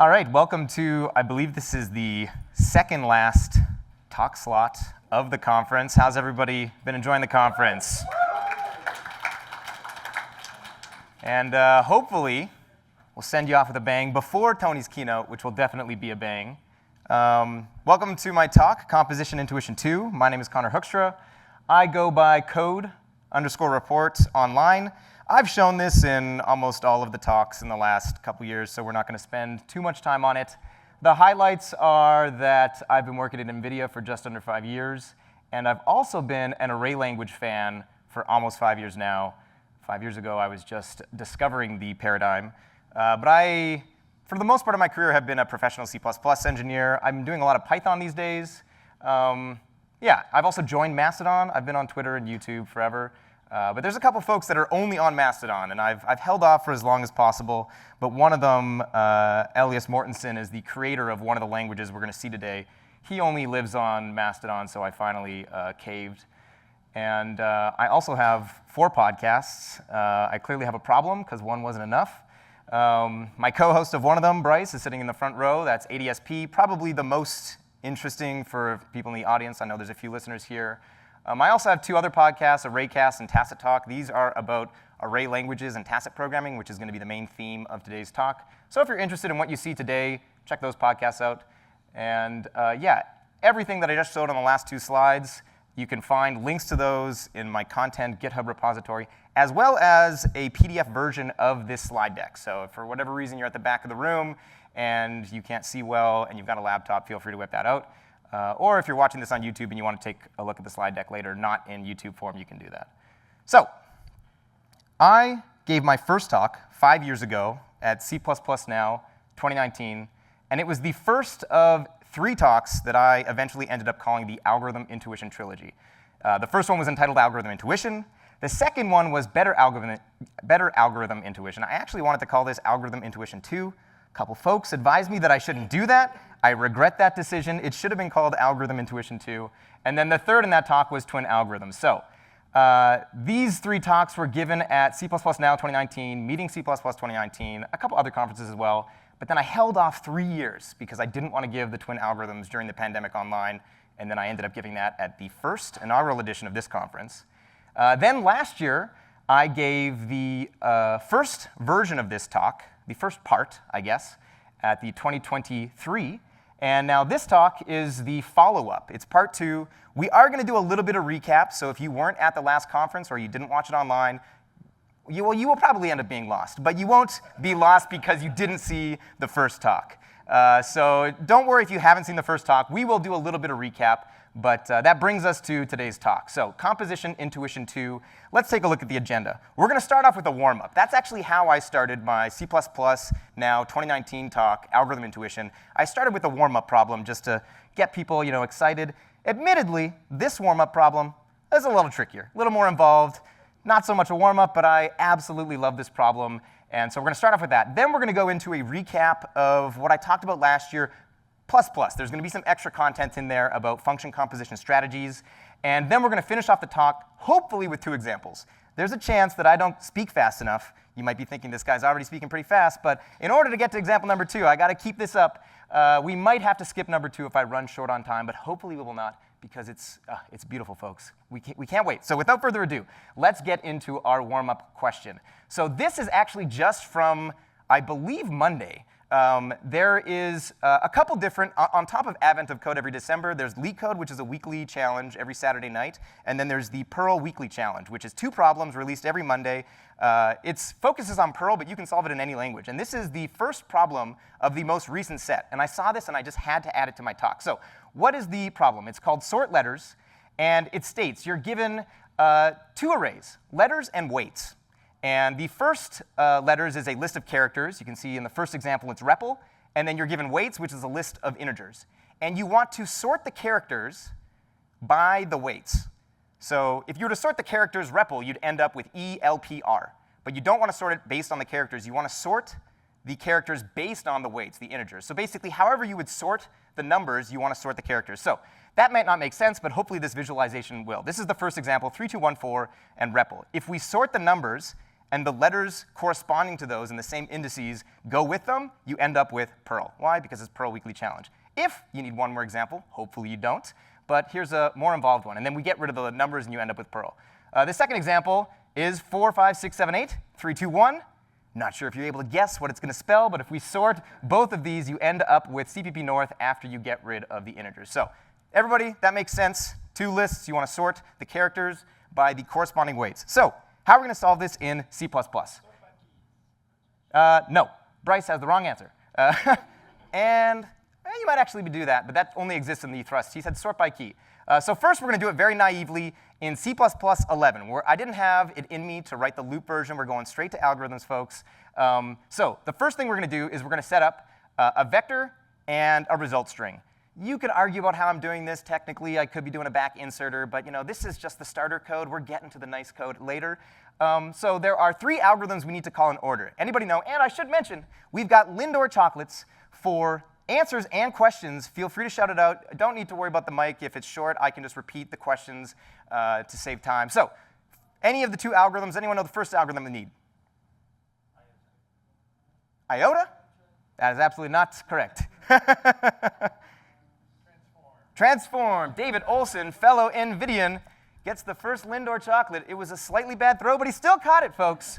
All right, welcome to, I believe this is the second last talk slot of the conference. How's everybody been enjoying the conference? And hopefully, we'll send you off with a bang before Tony's keynote, which will definitely be a bang. Welcome to my talk, Composition Intuition 2. My name is Conor Hoekstra. I go by code_report online. I've shown this in almost all of the talks in the last couple years, so we're not going to spend too much time on it. The highlights are that I've been working at NVIDIA for just under 5 years, and I've also been an array language fan for almost 5 years now. 5 years ago, I was just discovering the paradigm. But I, for the most part of my career, have been a professional C++ engineer. I'm doing a lot of Python these days. Yeah, I've also joined Mastodon. I've been on Twitter and YouTube forever. But there's a couple folks that are only on Mastodon, and I've held off for as long as possible. But one of them, Elias Mortensen, is the creator of one of the languages we're going to see today. He only lives on Mastodon, so I finally caved. And I also have 4 podcasts. I clearly have a problem, because one wasn't enough. My co-host of one of them, Bryce, is sitting in the front row. That's ADSP, probably the most interesting for people in the audience. I know there's a few listeners here. I also have 2 other podcasts, Arraycast and Tacit Talk. These are about array languages and tacit programming, which is going to be the main theme of today's talk. So if you're interested in what you see today, check those podcasts out. And yeah, everything that I just showed on the last 2 slides, you can find links to those in my content GitHub repository, as well as a PDF version of this slide deck. So if for whatever reason you're at the back of the room and you can't see well and you've got a laptop, feel free to whip that out. Or if you're watching this on YouTube and you want to take a look at the slide deck later, not in YouTube form, you can do that. So I gave my first talk 5 years ago at C++ Now 2019, and it was the first of 3 talks that I eventually ended up calling the Algorithm Intuition Trilogy. The first one was entitled Algorithm Intuition. The second one was Better Algorithm Intuition. I actually wanted to call this Algorithm Intuition 2. A couple folks advised me that I shouldn't do that. I regret that decision. It should have been called Algorithm Intuition 2. And then the third in that talk was Twin Algorithms. So these 3 talks were given at C++ Now 2019, Meeting C++ 2019, a couple other conferences as well. But then I held off 3 years because I didn't want to give the Twin Algorithms during the pandemic online. And then I ended up giving that at the first inaugural edition of this conference. Then last year, I gave the first version of this talk, the first part, I guess, at the 2023. And now this talk is the follow-up. It's part 2. We are going to do a little bit of recap, so if you weren't at the last conference or you didn't watch it online, you will probably end up being lost. But you won't be lost because you didn't see the first talk. So don't worry if you haven't seen the first talk. We will do a little bit of recap, but that brings us to today's talk. So Composition Intuition 2. Let's take a look at the agenda. We're going to start off with a warm-up. That's actually how I started my C++ Now 2019 talk, Algorithm Intuition. I started with a warm-up problem just to get people excited. Admittedly, this warm-up problem is a little trickier, a little more involved. Not so much a warm-up, but I absolutely love this problem. And so we're going to start off with that. Then we're going to go into a recap of what I talked about last year, plus. There's going to be some extra content in there about function composition strategies. And then we're going to finish off the talk, hopefully with 2 examples. There's a chance that I don't speak fast enough. You might be thinking this guy's already speaking pretty fast. But in order to get to example number 2, I got to keep this up. We might have to skip number 2 if I run short on time, but hopefully we will not, because it's beautiful, folks. We can't wait. So without further ado, let's get into our warm-up question. So this is actually just from, I believe, Monday. There is a couple different, on top of Advent of Code every December, there's LeetCode, which is a weekly challenge every Saturday night. And then there's the Perl Weekly Challenge, which is 2 problems released every Monday. It focuses on Perl, but you can solve it in any language. And this is the first problem of the most recent set. And I saw this, and I just had to add it to my talk. So what is the problem? It's called sort letters. And it states you're given 2 arrays, letters and weights. And the first letters is a list of characters. You can see in the first example it's REPL. And then you're given weights, which is a list of integers. And you want to sort the characters by the weights. So if you were to sort the characters REPL, you'd end up with ELPR. But you don't want to sort it based on the characters. You want to sort the characters based on the weights, the integers. So basically, however you would sort the numbers, you want to sort the characters. So that might not make sense, but hopefully this visualization will. This is the first example, 3214 and REPL. If we sort the numbers and the letters corresponding to those and the same indices go with them, you end up with Perl. Why? Because it's Perl Weekly Challenge. If you need one more example, hopefully you don't, but here's a more involved one. And then we get rid of the numbers and you end up with Perl. The second example is 4, 5, 6, 7, 8, 3, 2, 1. Not sure if you're able to guess what it's going to spell, but if we sort both of these, you end up with CppNorth after you get rid of the integers. So everybody, that makes sense. Two lists, you want to sort the characters by the corresponding weights. So how are we going to solve this in C++? No, Bryce has the wrong answer. And you might actually do that, but that only exists in the thrust. He said sort by key. So first, we're going to do it very naively in C++ 11, where I didn't have it in me to write the loop version. We're going straight to algorithms, folks. So the first thing we're going to do is we're going to set up a vector and a result string. You could argue about how I'm doing this. Technically, I could be doing a back inserter, but this is just the starter code. We're getting to the nice code later. So there are 3 algorithms we need to call in order. Anybody know? And I should mention, we've got Lindor chocolates for answers and questions. Feel free to shout it out. I don't need to worry about the mic. If it's short, I can just repeat the questions to save time. So any of the 2 algorithms, anyone know the first algorithm we need? Iota? That is absolutely not correct. Transform. David Olson, fellow NVIDIAN, gets the first Lindor chocolate. It was a slightly bad throw, but he still caught it, folks.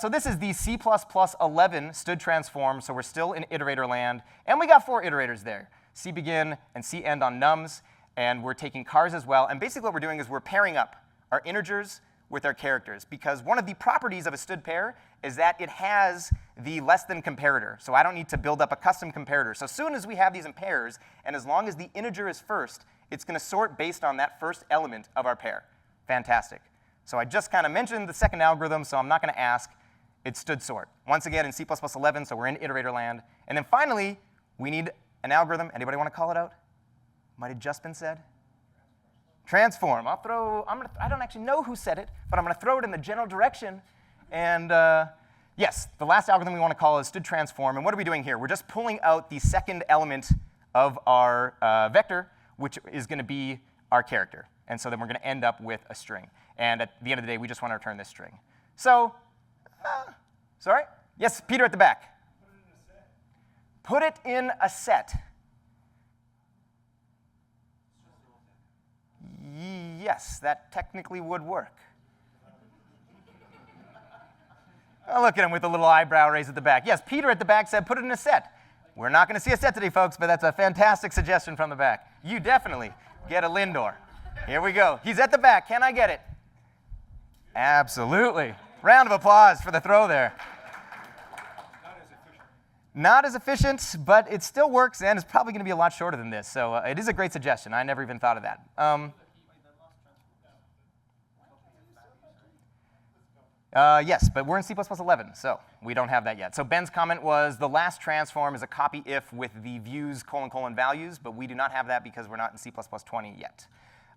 So this is the C++ 11 std transform, so we're still in iterator land. And we got 4 iterators there, cbegin and cend on nums, and we're taking cars as well. And basically what we're doing is we're pairing up our integers with our characters, because one of the properties of a std pair is that it has the less than comparator. So I don't need to build up a custom comparator. So as soon as we have these in pairs, and as long as the integer is first, it's going to sort based on that first element of our pair. Fantastic. So I just kind of mentioned the second algorithm, so I'm not going to ask. It's std sort. Once again, in C++ 11, so we're in iterator land. And then finally, we need an algorithm. Anybody want to call it out? Might have just been said. Transform. I don't actually know who said it, but I'm going to throw it in the general direction. And yes, the last algorithm we want to call is std transform. And what are we doing here? We're just pulling out the second element of our vector, which is going to be our character. And so then we're going to end up with a string. And at the end of the day, we just want to return this string. So, sorry? Yes, Peter at the back. Put it in a set. Yes, that technically would work. Oh, look at him with a little eyebrow raised at the back. Yes, Peter at the back said put it in a set. We're not going to see a set today, folks, but that's a fantastic suggestion from the back. You definitely get a Lindor. Here we go. He's at the back. Can I get it? Absolutely. Round of applause for the throw there. Not as efficient, but it still works, and it's probably going to be a lot shorter than this. So it is a great suggestion. I never even thought of that. Yes, but we're in C++ 11, so we don't have that yet. So Ben's comment was the last transform is a copy if with the views : values, but we do not have that because we're not in C++ 20 yet.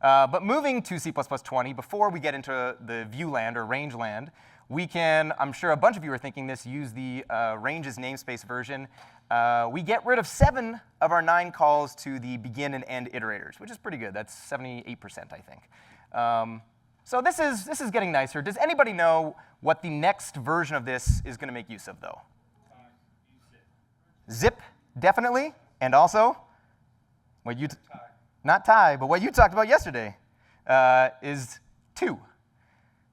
But moving to C++ 20, before we get into the view land or range land, we can, I'm sure a bunch of you are thinking this, use the ranges namespace version. We get rid of 7 of our 9 calls to the begin and end iterators, which is pretty good. That's 78%, I think. So this is getting nicer. Does anybody know what the next version of this is going to make use of, though? Zip, definitely. And also, what you not tie, but what you talked about yesterday is 2.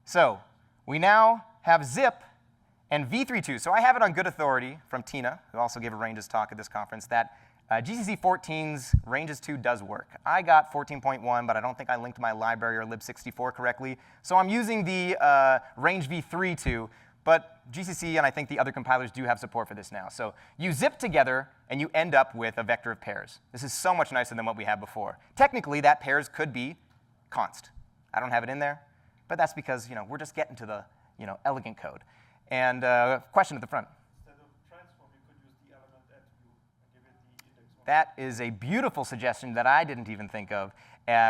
So we now have zip and v32. So I have it on good authority from Tina, who also gave a ranges talk at this conference, that GCC 14's ranges 2 does work. I got 14.1, but I don't think I linked my library or lib64 correctly. So I'm using the range v32, but GCC and I think the other compilers do have support for this now. So you zip together, and you end up with a vector of pairs. This is so much nicer than what we had before. Technically, that pairs could be const. I don't have it in there, but that's because we're just getting to the elegant code. And question at the front. Instead of transform, you could use the element attribute and give it the index 1. That is a beautiful suggestion that I didn't even think of,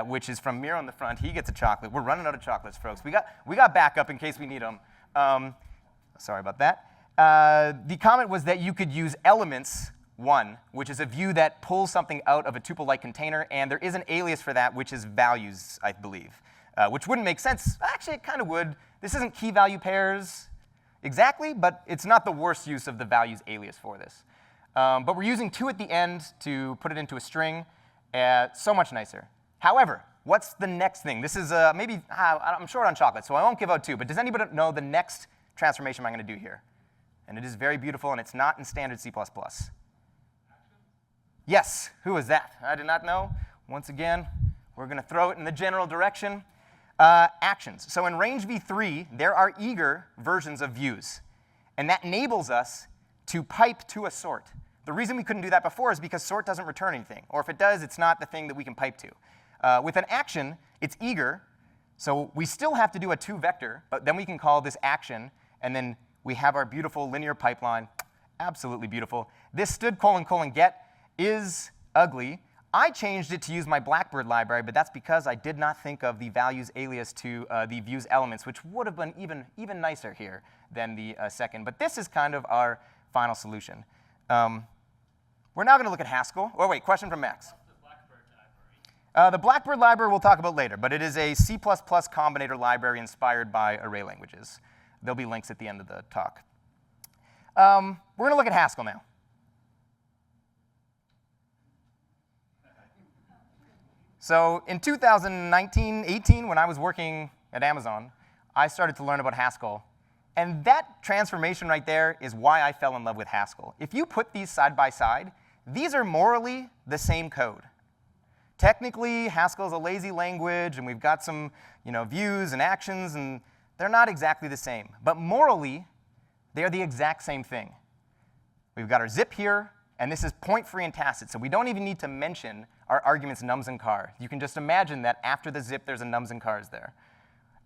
which is from Miro in the front. He gets a chocolate. We're running out of chocolates, folks. We got backup in case we need them. Sorry about that. The comment was that you could use elements 1, which is a view that pulls something out of a tuple-like container, and there is an alias for that, which is values, I believe, which wouldn't make sense. Actually, it kind of would. This isn't key-value pairs. exactly, but it's not the worst use of the values alias for this. But we're using 2 at the end to put it into a string. So much nicer. However, what's the next thing? This is maybe, I'm short on chocolate, so I won't give out 2. But does anybody know the next transformation I'm going to do here? And it is very beautiful, and it's not in standard C++. Yes, who is that? I did not know. Once again, we're going to throw it in the general direction. Actions. So in range v3, there are eager versions of views. And that enables us to pipe to a sort. The reason we couldn't do that before is because sort doesn't return anything. Or if it does, it's not the thing that we can pipe to. With an action, it's eager. So we still have to do a 2-vector, but then we can call this action, and then we have our beautiful linear pipeline. Absolutely beautiful. This std : get is ugly. I changed it to use my Blackbird library, but that's because I did not think of the values alias to the views elements, which would have been even nicer here than the second. But this is kind of our final solution. We're now going to look at Haskell. Oh, wait, question from Max. What's the Blackbird library? The Blackbird library we'll talk about later, but it is a C++ combinator library inspired by array languages. There'll be links at the end of the talk. We're going to look at Haskell now. So in 2019-18, when I was working at Amazon, I started to learn about Haskell. And that transformation right there is why I fell in love with Haskell. If you put these side by side, these are morally the same code. Technically, Haskell is a lazy language, and we've got some views and actions, and they're not exactly the same. But morally, they are the exact same thing. We've got our zip here, and this is point-free and tacit, so we don't even need to mention our arguments nums and car. You can just imagine that after the zip, there's a nums and cars there.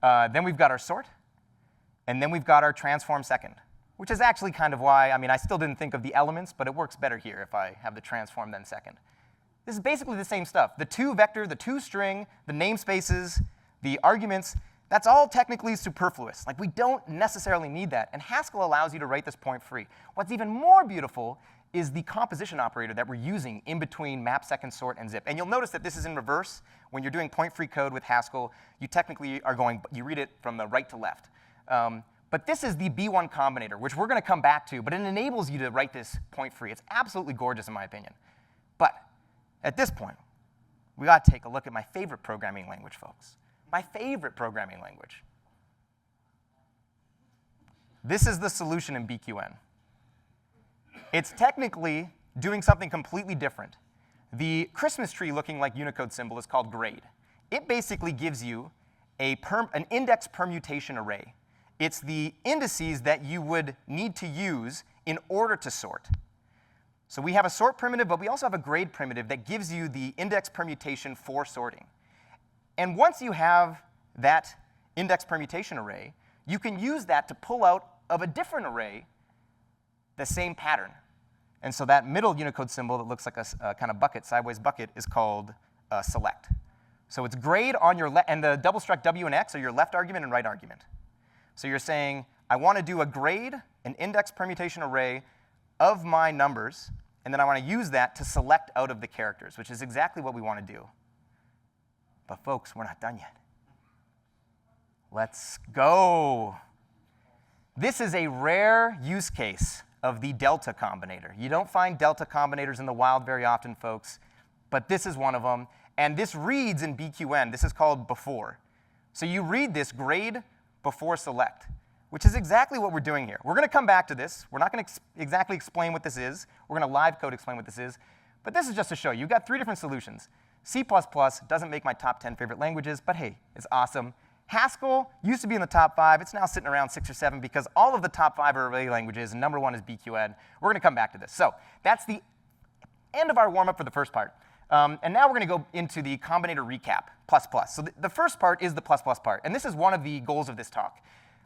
Then we've got our sort, and then we've got our transform second, which is actually kind of why, I still didn't think of the elements, but it works better here if I have the transform then second. This is basically the same stuff. The 2-vector, the 2-string, the namespaces, the arguments, that's all technically superfluous. Like, we don't necessarily need that, and Haskell allows you to write this point-free. What's even more beautiful is the composition operator that we're using in between map, second, sort, and zip. And you'll notice that this is in reverse. When you're doing point-free code with Haskell, you technically are you read it from the right to left. But this is the B1 combinator, which we're going to come back to, but it enables you to write this point-free. It's absolutely gorgeous, in my opinion. But at this point, we got to take a look at my favorite programming language, folks. My favorite programming language. This is the solution in BQN. It's technically doing something completely different. The Christmas tree looking like Unicode symbol is called grade. It basically gives you an index permutation array. It's the indices that you would need to use in order to sort. So we have a sort primitive, but we also have a grade primitive that gives you the index permutation for sorting. And once you have that index permutation array, you can use that to pull out of a different array the same pattern. And so that middle Unicode symbol that looks like a kind of bucket, sideways bucket, is called select. So it's grade on your left, and the double struct W and X are your left argument and right argument. So you're saying, I want to do a grade, an index permutation array of my numbers, and then I want to use that to select out of the characters, which is exactly what we want to do. But folks, we're not done yet. Let's go. This is a rare use case of the delta combinator. You don't find delta combinators in the wild very often, folks, but this is one of them. And this reads in BQN. This is called before. So you read this grade before select, which is exactly what we're doing here. We're going to come back to this. We're not going to exactly explain what this is. We're going to live code explain what this is. But this is just to show you. You've got 3 different solutions. C++ doesn't make my top 10 favorite languages, but hey, it's awesome. Haskell used to be in the top 5. It's now sitting around 6 or 7 because all of the top 5 are array languages, and number 1 is BQN. We're going to come back to this. So that's the end of our warm-up for the first part. And now we're going to go into the combinator recap, ++. So the first part is the ++ part, and this is one of the goals of this talk.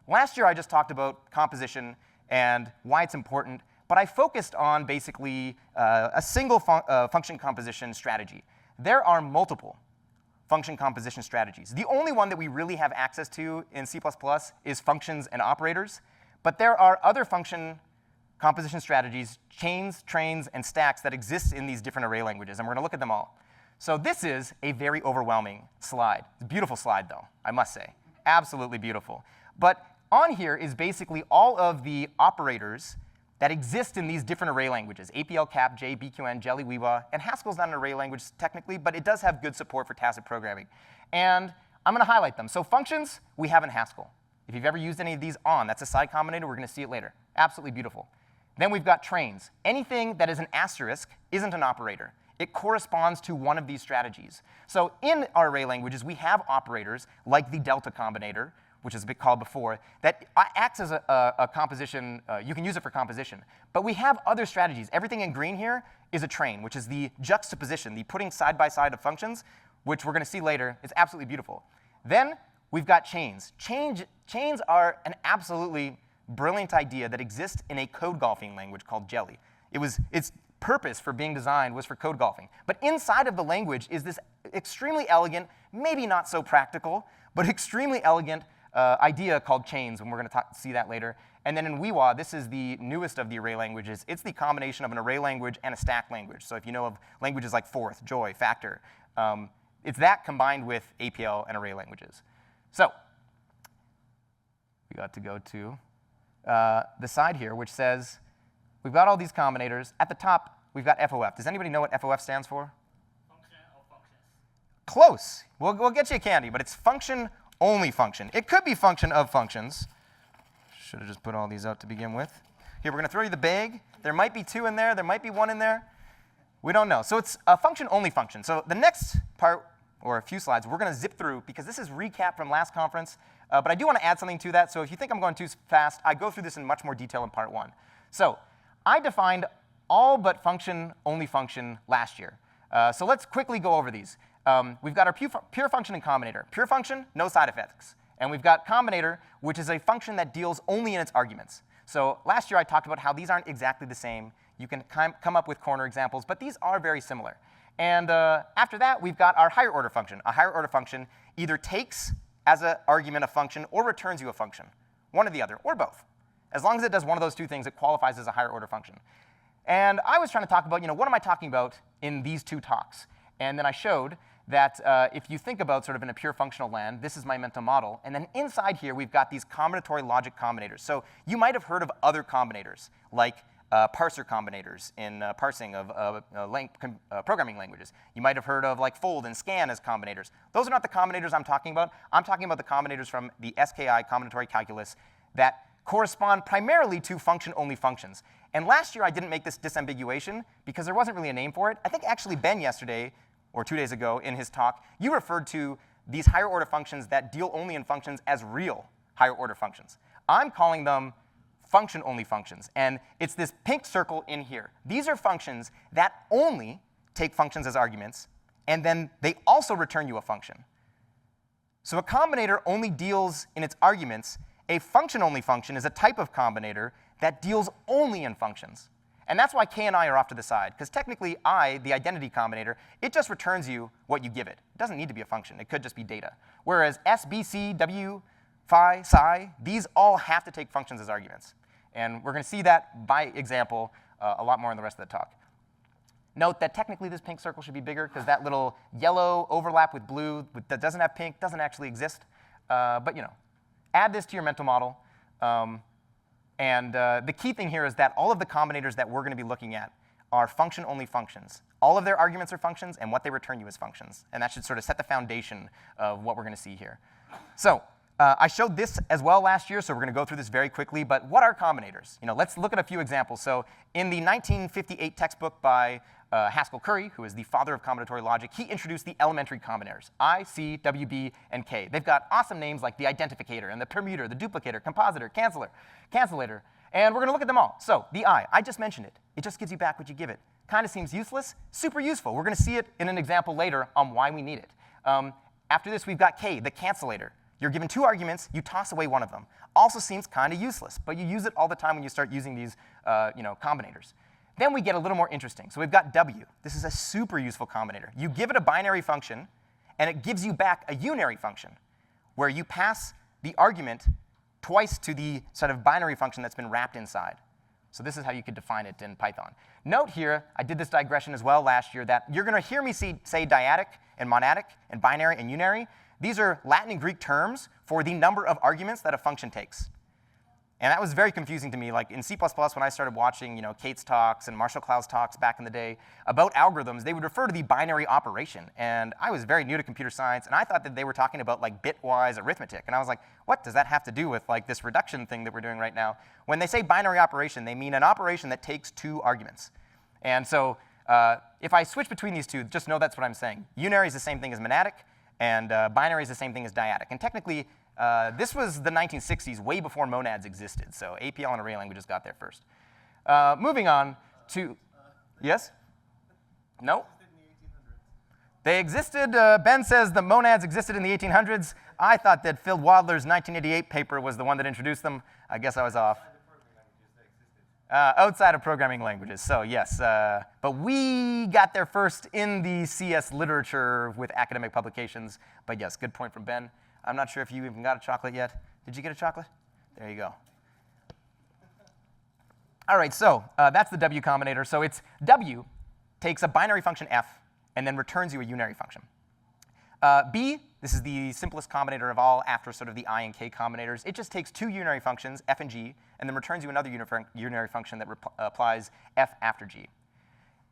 Last year, I just talked about composition and why it's important, but I focused on basically a single function composition strategy. There are multiple function composition strategies. The only one that we really have access to in C++ is functions and operators, but there are other function composition strategies, chains, trains, and stacks that exist in these different array languages, and we're going to look at them all. So this is a very overwhelming slide. It's a beautiful slide, though, I must say. Absolutely beautiful. But on here is basically all of the operators that exist in these different array languages, APL, Cap, J, BQN, Jelly, Uiua, and Haskell's not an array language technically, but it does have good support for tacit programming. And I'm going to highlight them. So functions, we have in Haskell. If you've ever used any of these on, that's a side combinator. We're going to see it later. Absolutely beautiful. Then we've got trains. Anything that is an asterisk isn't an operator. It corresponds to one of these strategies. So in our array languages, we have operators like the delta combinator, which is a bit called before, that acts as a composition. You can use it for composition. But we have other strategies. Everything in green here is a train, which is the juxtaposition, the putting side by side of functions, which we're going to see later. It's absolutely beautiful. Then we've got chains. Chains are an absolutely brilliant idea that exists in a code golfing language called Jelly. Its purpose for being designed was for code golfing. But inside of the language is this extremely elegant, maybe not so practical, but extremely elegant idea called chains, and we're going to see that later. And then in Uiua, this is the newest of the array languages. It's the combination of an array language and a stack language. So if you know of languages like forth, joy, factor, it's that combined with APL and array languages. So we got to go to the side here, which says we've got all these combinators. At the top, we've got FOF. Does anybody know what FOF stands for? Function of functions. Close. We'll get you a candy, but it's function only function. It could be function of functions. Should have just put all these out to begin with. Here, we're going to throw you the bag. There might be 2 in there. There might be 1 in there. We don't know. So it's a function only function. So the next part, or a few slides, we're going to zip through, because this is recap from last conference. But I do want to add something to that. So if you think I'm going too fast, I go through this in much more detail in part 1. So I defined all but function only function last year. So let's quickly go over these. We've got our pure function and combinator. Pure function, no side effects. And we've got combinator, which is a function that deals only in its arguments. So last year I talked about how these aren't exactly the same. You can come up with corner examples, but these are very similar. And after that, we've got our higher order function. A higher order function either takes as an argument a function or returns you a function, one or the other, or both. As long as it does one of those 2 things, it qualifies as a higher order function. And I was trying to talk about, what am I talking about in these 2 talks? And then I showed that if you think about sort of in a pure functional land, this is my mental model. And then inside here, we've got these combinatory logic combinators. So you might have heard of other combinators, like parser combinators in parsing of programming languages. You might have heard of like fold and scan as combinators. Those are not the combinators I'm talking about. I'm talking about the combinators from the SKI combinatory calculus that correspond primarily to function-only functions. And last year, I didn't make this disambiguation because there wasn't really a name for it. I think actually Ben yesterday, or 2 days ago in his talk, you referred to these higher order functions that deal only in functions as real higher order functions. I'm calling them function-only functions. And it's this pink circle in here. These are functions that only take functions as arguments, and then they also return you a function. So a combinator only deals in its arguments. A function-only function is a type of combinator that deals only in functions. And that's why K and I are off to the side, because technically I, the identity combinator, it just returns you what you give it. It doesn't need to be a function. It could just be data. Whereas S, B, C, W, phi, psi, these all have to take functions as arguments. And we're going to see that by example a lot more in the rest of the talk. Note that technically this pink circle should be bigger, because that little yellow overlap with blue that doesn't have pink doesn't actually exist. But add this to your mental model. And the key thing here is that all of the combinators that we're going to be looking at are function-only functions. All of their arguments are functions, and what they return you is functions. And that should sort of set the foundation of what we're going to see here. So I showed this as well last year, so we're going to go through this very quickly. But what are combinators? Let's look at a few examples. So in the 1958 textbook by Haskell Curry, who is the father of combinatory logic, he introduced the elementary combinators, I, C, W, B, and K. They've got awesome names like the identificator and the permuter, the duplicator, compositor, cancellator, and we're going to look at them all. So the I just mentioned it. It just gives you back what you give it. Kind of seems useless, super useful. We're going to see it in an example later on why we need it. After this, we've got K, the cancellator. You're given 2 arguments, you toss away one of them. Also seems kind of useless, but you use it all the time when you start using these combinators. Then we get a little more interesting. So we've got W. This is a super useful combinator. You give it a binary function, and it gives you back a unary function, where you pass the argument twice to the sort of binary function that's been wrapped inside. So this is how you could define it in Python. Note here, I did this digression as well last year, that you're going to hear me say dyadic and monadic and binary and unary. These are Latin and Greek terms for the number of arguments that a function takes. And that was very confusing to me. Like in C++, when I started watching Kate's talks and Marshall Cloud's talks back in the day about algorithms, they would refer to the binary operation. And I was very new to computer science, and I thought that they were talking about like bitwise arithmetic. And I was like, what does that have to do with like this reduction thing that we're doing right now? When they say binary operation, they mean an operation that takes 2 arguments. And so if I switch between these two, just know that's what I'm saying. Unary is the same thing as monadic, and binary is the same thing as dyadic. And technically, this was the 1960s, way before monads existed. So APL and array languages got there first. Moving on to, yes? No? They existed, Ben says the monads existed in the 1800s. I thought that Phil Wadler's 1988 paper was the one that introduced them. I guess I was off. Outside of programming languages, so yes. But we got there first in the CS literature with academic publications. But yes, good point from Ben. I'm not sure if you even got a chocolate yet. Did you get a chocolate? There you go. All right, so that's the W combinator. So it's W takes a binary function f and then returns you a unary function. B, this is the simplest combinator of all after sort of the I and K combinators. It just takes 2 unary functions, f and g, and then returns you another unary function that applies f after g.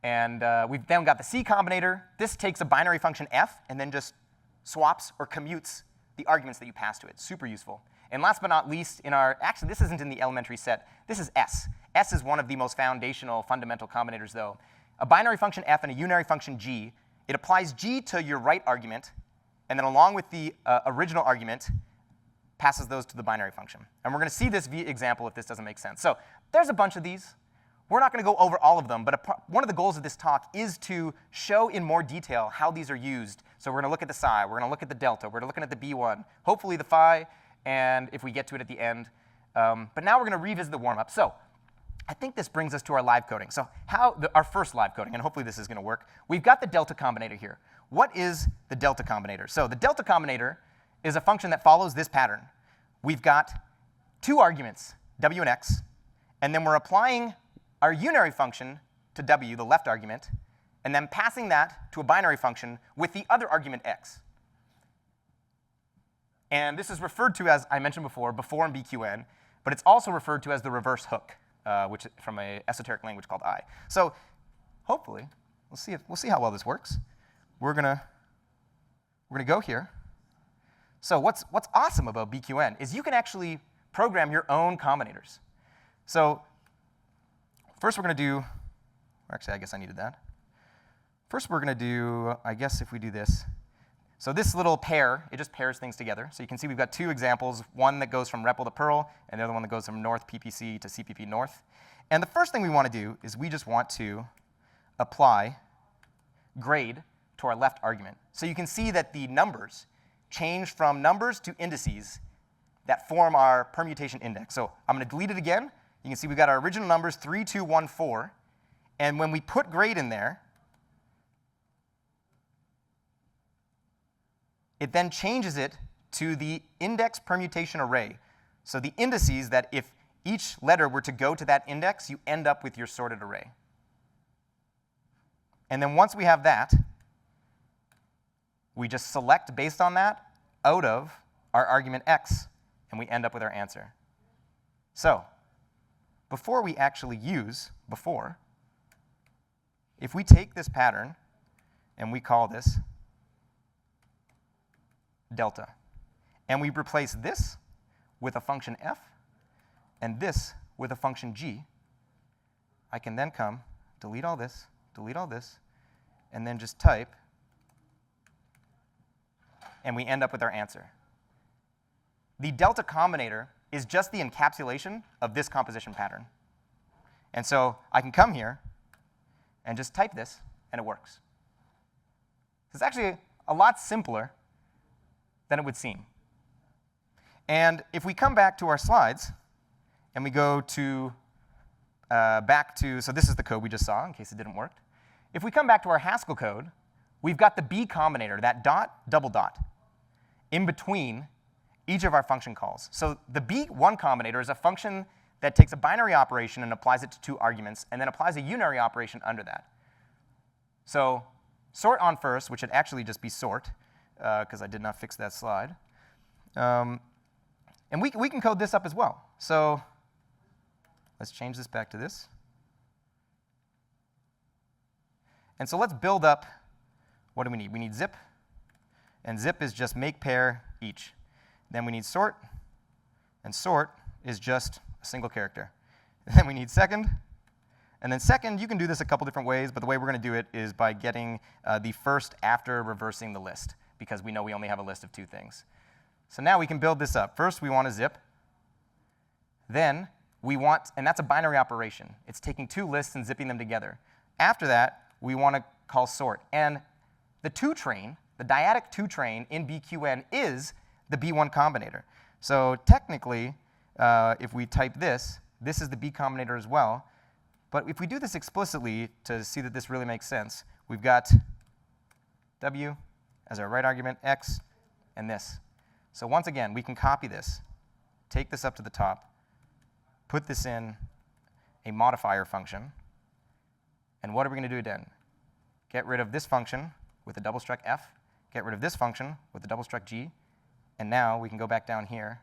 And we've then got the C combinator. This takes a binary function f and then just swaps or commutes the arguments that you pass to it. Super useful. And last but not least, actually this isn't in the elementary set, this is S. S is one of the most foundational, fundamental combinators though. A binary function f and a unary function g, it applies g to your right argument, and then along with the original argument, passes those to the binary function. And we're going to see this example if this doesn't make sense. So there's a bunch of these. We're not going to go over all of them, but one of the goals of this talk is to show in more detail how these are used. So we're going to look at the psi, we're going to look at the delta, we're looking at the b1, hopefully the phi, and if we get to it at the end. But now we're going to revisit the warm-up. So I think this brings us to our live coding. So our first live coding, and hopefully this is going to work. We've got the delta combinator here. What is the delta combinator? So the delta combinator is a function that follows this pattern. We've got 2 arguments, w and x, and then we're applying our unary function to w, the left argument, and then passing that to a binary function with the other argument x. And this is referred to as, I mentioned before in BQN, but it's also referred to as the reverse hook, which from an esoteric language called I. So hopefully, we'll see how well this works. We're gonna go here. So what's awesome about BQN is you can actually program your own combinators. So first we're going to do, actually I guess I needed that. First we're going to do, I guess if we do this. So this little pair, it just pairs things together. So you can see we've got 2 examples, one that goes from REPL to Perl, and the other one that goes from North PPC to CppNorth. And the first thing we want to do is we just want to apply grade to our left argument. So you can see that the numbers change from numbers to indices that form our permutation index. So I'm going to delete it again. You can see we've got our original numbers, 3, 2, 1, 4. And when we put grade in there, it then changes it to the index permutation array. So the indices that if each letter were to go to that index, you end up with your sorted array. And then once we have that, we just select based on that out of our argument x, and we end up with our answer. So before we actually use before, if we take this pattern and we call this delta, and we replace this with a function f and this with a function g, I can then come, delete all this, and then just type, and we end up with our answer. The delta combinator is just the encapsulation of this composition pattern. And so I can come here and just type this, and it works. It's actually a lot simpler than it would seem. And if we come back to our slides, and we go to so this is the code we just saw, in case it didn't work. If we come back to our Haskell code, we've got the B combinator, that dot, double dot, in between each of our function calls. So the B1 combinator is a function that takes a binary operation and applies it to 2 arguments, and then applies a unary operation under that. So sort on first, which would actually just be sort, because I did not fix that slide. And we can code this up as well. So let's change this back to this. And so let's build up, what do we need? We need zip, and zip is just make pair each. Then we need sort, and sort is just a single character. Then we need second, and then second, you can do this a couple different ways, but the way we're going to do it is by getting the first after reversing the list, because we know we only have a list of 2 things. So now we can build this up. First, we want a zip. Then we want, and that's a binary operation. It's taking 2 lists and zipping them together. After that, we want to call sort. And the toTrain, the dyadic toTrain in BQN is the B1 combinator. So technically, if we type this is the B combinator as well. But if we do this explicitly to see that this really makes sense, we've got W as our right argument, X, and this. So once again, we can copy this, take this up to the top, put this in a modifier function, and what are we going to do then? Get rid of this function with a double struct F, get rid of this function with a double struct G, and now we can go back down here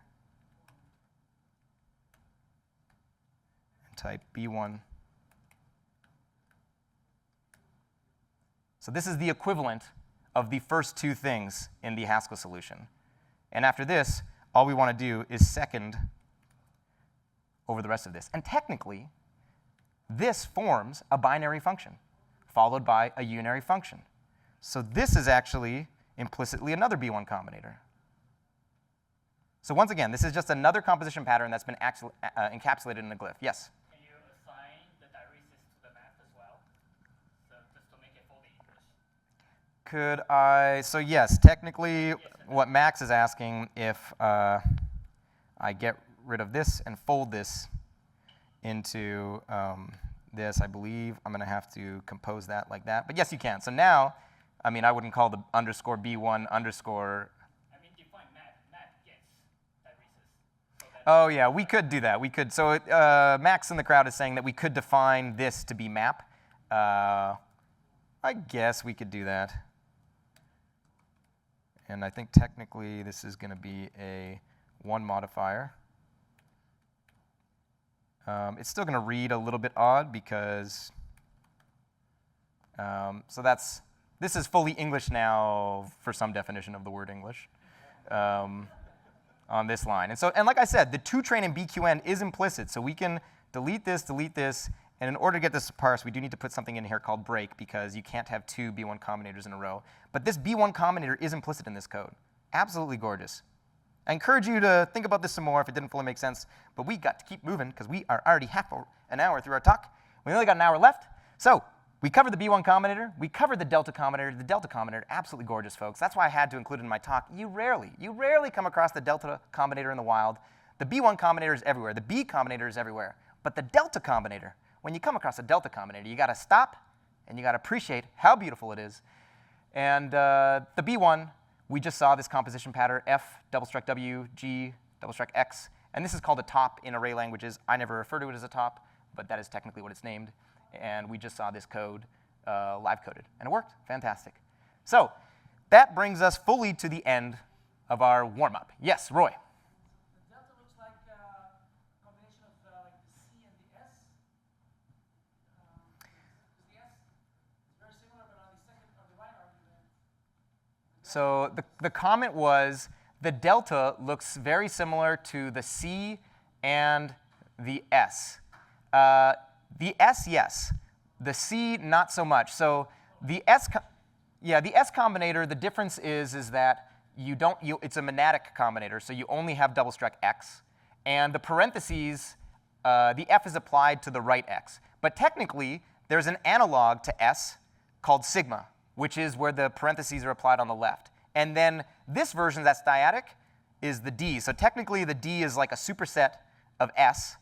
and type B1. So this is the equivalent of the first 2 things in the Haskell solution. And after this, all we want to do is second over the rest of this. And technically, this forms a binary function, followed by a unary function. So this is actually implicitly another B1 combinator. So once again, this is just another composition pattern that's been encapsulated in a glyph. Yes? Can you assign the diaresis to the map as well? So just to make it fully English. Could I? So yes, technically, what Max is asking if I get rid of this and fold this into this, I believe I'm going to have to compose that like that. But yes, you can. So now, I mean, I wouldn't call the underscore B1 underscore. I mean, define map gets diaresis. So Oh yeah, we could do that. We could. So Max in the crowd is saying that we could define this to be map. I guess we could do that. And I think technically this is going to be a 1 modifier. It's still going to read a little bit odd because, so this is fully English now for some definition of the word English on this line. And like I said, the toTrain in BQN is implicit, so we can delete this, and in order to get this to parse, we do need to put something in here called break because you can't have 2 B1 combinators in a row. But this B1 combinator is implicit in this code. Absolutely gorgeous. I encourage you to think about this some more if it didn't fully make sense, but we got to keep moving because we are already half an hour through our talk. We only got an hour left. So we covered the B1 combinator. We covered the delta combinator. The delta combinator, absolutely gorgeous, folks. That's why I had to include it in my talk. You rarely come across the delta combinator in the wild. The B1 combinator is everywhere. The B combinator is everywhere. But the delta combinator, when you come across a delta combinator, you got to stop and you got to appreciate how beautiful it is. And the B1, we just saw this composition pattern, F, double struct W, G, double struct X. And this is called a top in array languages. I never refer to it as a top, but that is technically what it's named. And we just saw this code live coded. And it worked. Fantastic. So that brings us fully to the end of our warm-up. Yes, Roy? The delta looks like a combination of like the C and the S. The S is very similar, but on the second or the right argument. So the comment was the delta looks very similar to the C and the S. The S, yes. The C, not so much. So the S, the S combinator, the difference is that it's a monadic combinator, so you only have double struct X. And the parentheses, the F is applied to the right X. But technically, there's an analog to S called sigma, which is where the parentheses are applied on the left. And then this version that's dyadic is the D. So technically, the D is like a superset of S.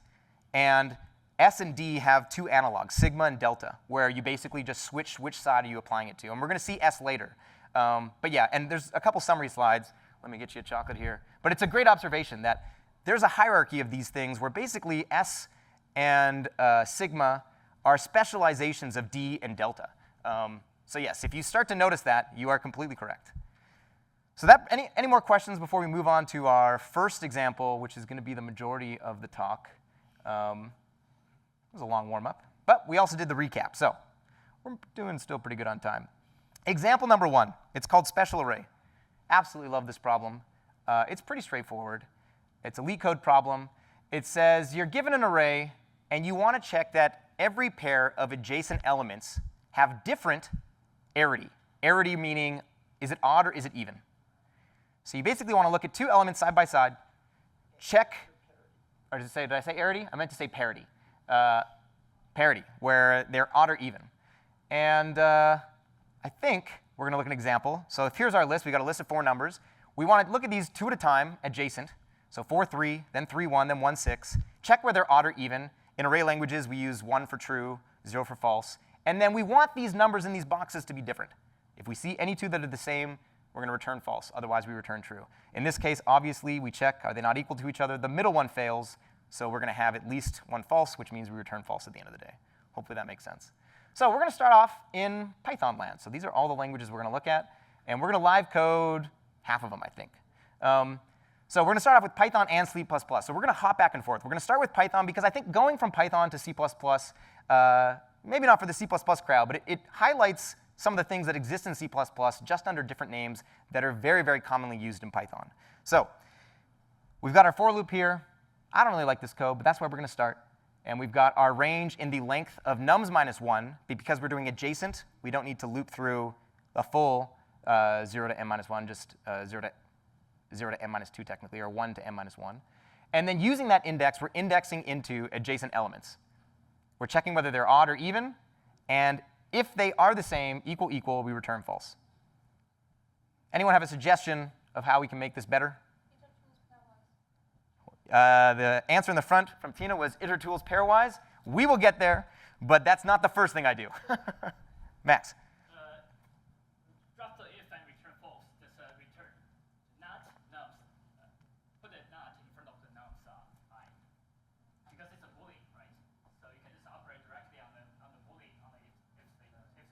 And S and D have 2 analogs, sigma and delta, where you basically just switch which side are you applying it to. And we're going to see S later. But yeah, and there's a couple summary slides. Let me get you a chocolate here. But it's a great observation that there's a hierarchy of these things where basically S and sigma are specializations of D and delta. So yes, if you start to notice that, you are completely correct. So any more questions before we move on to our first example, which is going to be the majority of the talk? was a long warm-up. But we also did the recap, so we're doing still pretty good on time. Example number 1, it's called special array. Absolutely love this problem. It's pretty straightforward. It's a LeetCode problem. It says you're given an array, and you want to check that every pair of adjacent elements have different arity. Arity meaning, is it odd or is it even? So you basically want to look at 2 elements side by side, check, or did I say arity? I meant to say parity. Parity, where they're odd or even. And I think we're going to look at an example. So if here's our list, we've got a list of 4 numbers. We want to look at these 2 at a time, adjacent. So 4, 3, then 3, 1, then 1, 6. Check where they're odd or even. In array languages, we use 1 for true, 0 for false. And then we want these numbers in these boxes to be different. If we see any 2 that are the same, we're going to return false. Otherwise, we return true. In this case, obviously, we check, are they not equal to each other? The middle one fails, so we're going to have at least 1 false, which means we return false at the end of the day. Hopefully that makes sense. So we're going to start off in Python land. So these are all the languages we're going to look at. And we're going to live code half of them, I think. So we're going to start off with Python and C++. So we're going to hop back and forth. We're going to start with Python because I think going from Python to C++, maybe not for the C++ crowd, but it highlights some of the things that exist in C++ just under different names that are very, very commonly used in Python. So we've got our for loop here. I don't really like this code, but that's where we're going to start. And we've got our range in the length of nums minus 1. Because we're doing adjacent, we don't need to loop through a full 0 to n minus 1, just 0 to n minus 2 technically, or 1 to n minus 1. And then using that index, we're indexing into adjacent elements. We're checking whether they're odd or even. And if they are the same, equal, equal, we return false. Anyone have a suggestion of how we can make this better? The answer in the front from Tina was itertools pairwise. We will get there, but that's not the first thing I do. Max. Drop the if and return false. Just return not nums. Put a not in front of the nums I. Because it's a boolean, right? So you can just operate directly on the boolean on the if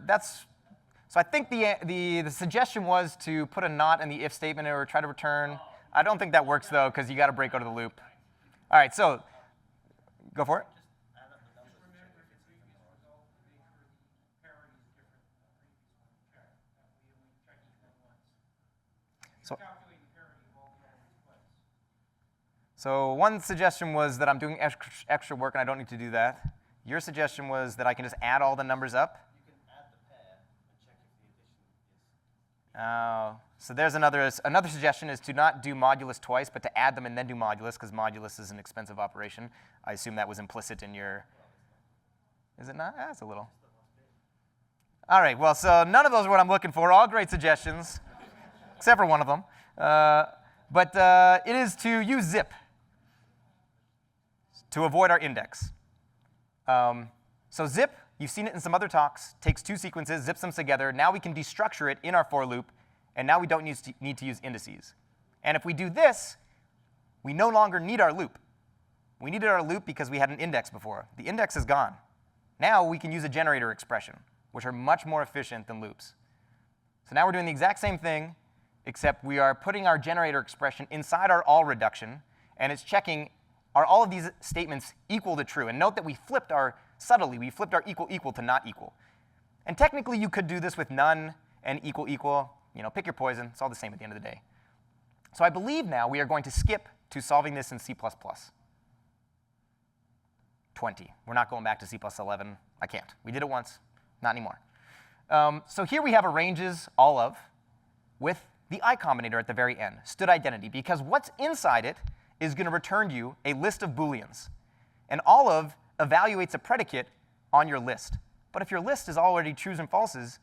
That's. So I think the suggestion was to put a not in the if statement or try to return. I don't think that works, though, because you got to break out of the loop. All right, so go for it. So one suggestion was that I'm doing extra work and I don't need to do that. Your suggestion was that I can just add all the numbers up. Oh, so there's another suggestion is to not do modulus twice, but to add them and then do modulus, because modulus is an expensive operation. I assume that was implicit in your. Is it not? That's a little. All right. Well, so none of those are what I'm looking for. All great suggestions, except for one of them. But it is to use zip to avoid our index. So zip. You've seen it in some other talks, takes 2 sequences, zips them together. Now we can destructure it in our for loop, and now we don't need to use indices. And if we do this, we no longer need our loop. We needed our loop because we had an index before. The index is gone. Now we can use a generator expression, which are much more efficient than loops. So now we're doing the exact same thing, except we are putting our generator expression inside our all reduction, and it's checking, are all of these statements equal to true? And note that we flipped our equal equal to not equal. And technically, you could do this with none and equal equal. You know, pick your poison. It's all the same at the end of the day. So I believe now we are going to skip to solving this in C++. 20. We're not going back to C plus 11. I can't. We did it once. Not anymore. So here we have a ranges all of with the I combinator at the very end, stood identity, because what's inside it is going to return you a list of Booleans. And all of evaluates a predicate on your list. But if your list is already trues and falses,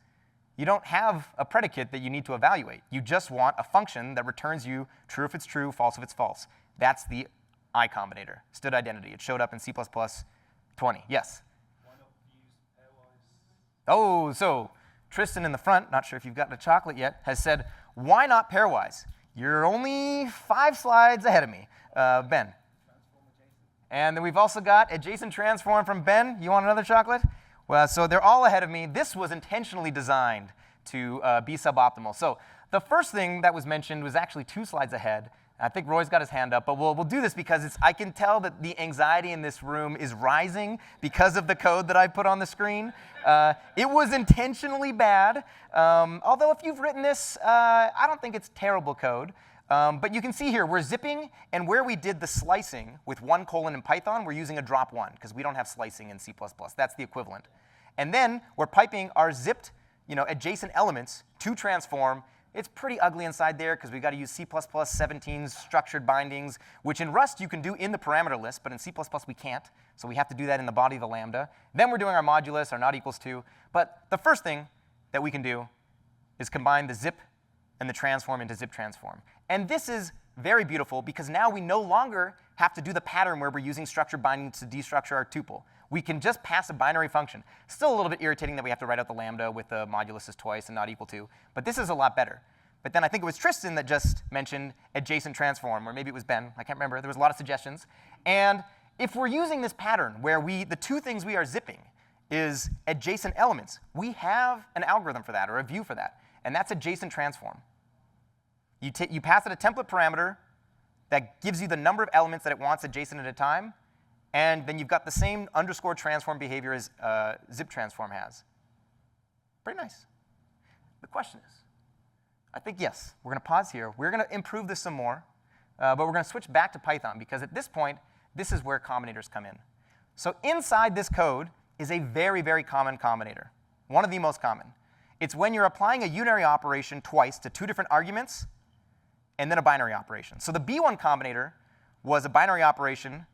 you don't have a predicate that you need to evaluate. You just want a function that returns you true if it's true, false if it's false. That's the I combinator, stood identity. It showed up in C++ 20. Yes? Oh, so Tristan in the front, not sure if you've gotten a chocolate yet, has said, why not pairwise? You're only 5 slides ahead of me, Ben. And then we've also got adjacent transform from Ben. You want another chocolate? Well, so they're all ahead of me. This was intentionally designed to be suboptimal. So the first thing that was mentioned was actually 2 slides ahead. I think Roy's got his hand up, but we'll do this because I can tell that the anxiety in this room is rising because of the code that I put on the screen. It was intentionally bad, although if you've written this, I don't think it's terrible code. But you can see here, we're zipping, and where we did the slicing with 1 colon in Python, we're using a drop 1, because we don't have slicing in C++. That's the equivalent. And then we're piping our zipped adjacent elements to transform. It's pretty ugly inside there, because we've got to use C++ 17's structured bindings, which in Rust you can do in the parameter list, but in C++ we can't. So we have to do that in the body of the lambda. Then we're doing our modulus, our not equals to. But the first thing that we can do is combine the zip and the transform into zip transform. And this is very beautiful, because now we no longer have to do the pattern where we're using structured bindings to destructure our tuple. We can just pass a binary function. Still a little bit irritating that we have to write out the lambda with the moduluses twice and not equal to, but this is a lot better. But then I think it was Tristan that just mentioned adjacent transform, or maybe it was Ben, I can't remember. There was a lot of suggestions. And if we're using this pattern where the two things we are zipping is adjacent elements, we have an algorithm for that, or a view for that, and that's adjacent transform. You pass it a template parameter that gives you the number of elements that it wants adjacent at a time, and then you've got the same underscore transform behavior as zip transform has. Pretty nice. The question is, I think yes, we're going to pause here. We're going to improve this some more, but we're going to switch back to Python, because at this point, this is where combinators come in. So inside this code is a very, very common combinator, one of the most common. It's when you're applying a unary operation twice to 2 different arguments, and then a binary operation. So the B1 combinator was a binary operation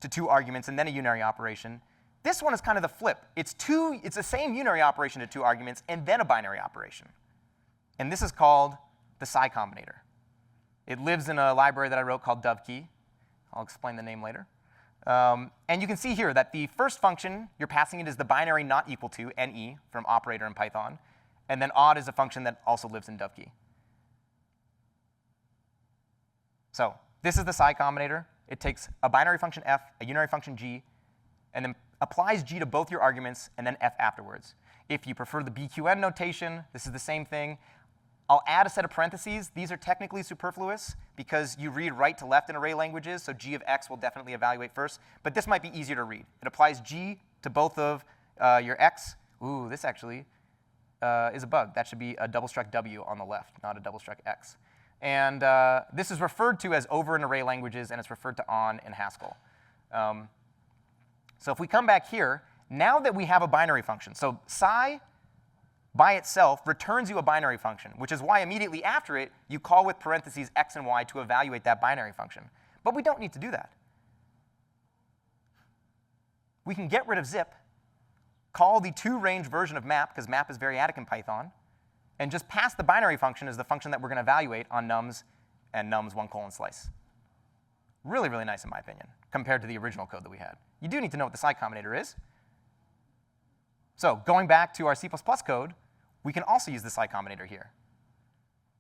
to 2 arguments, and then a unary operation. This one is kind of the flip. It's the same unary operation to 2 arguments, and then a binary operation. And this is called the Psi combinator. It lives in a library that I wrote called dovekey. I'll explain the name later. And you can see here that the first function you're passing it is the binary not equal to, ne, from operator in Python. And then odd is a function that also lives in dovekey. So this is the Psi combinator. It takes a binary function f, a unary function g, and then applies g to both your arguments, and then f afterwards. If you prefer the BQN notation, this is the same thing. I'll add a set of parentheses. These are technically superfluous, because you read right to left in array languages, so g of x will definitely evaluate first. But this might be easier to read. It applies g to both of your x. Ooh, this actually is a bug. That should be a double struct w on the left, not a double struct x. And this is referred to as over in array languages, and it's referred to on in Haskell. So if we come back here, now that we have a binary function, so Psi by itself returns you a binary function, which is why immediately after it, you call with parentheses x and y to evaluate that binary function. But we don't need to do that. We can get rid of zip, call the 2-range version of map, because map is variadic in Python, and just pass the binary function as the function that we're going to evaluate on nums and nums 1:slice. Really, really nice in my opinion, compared to the original code that we had. You do need to know what the Psi combinator is. So going back to our C++ code, we can also use the Psi combinator here.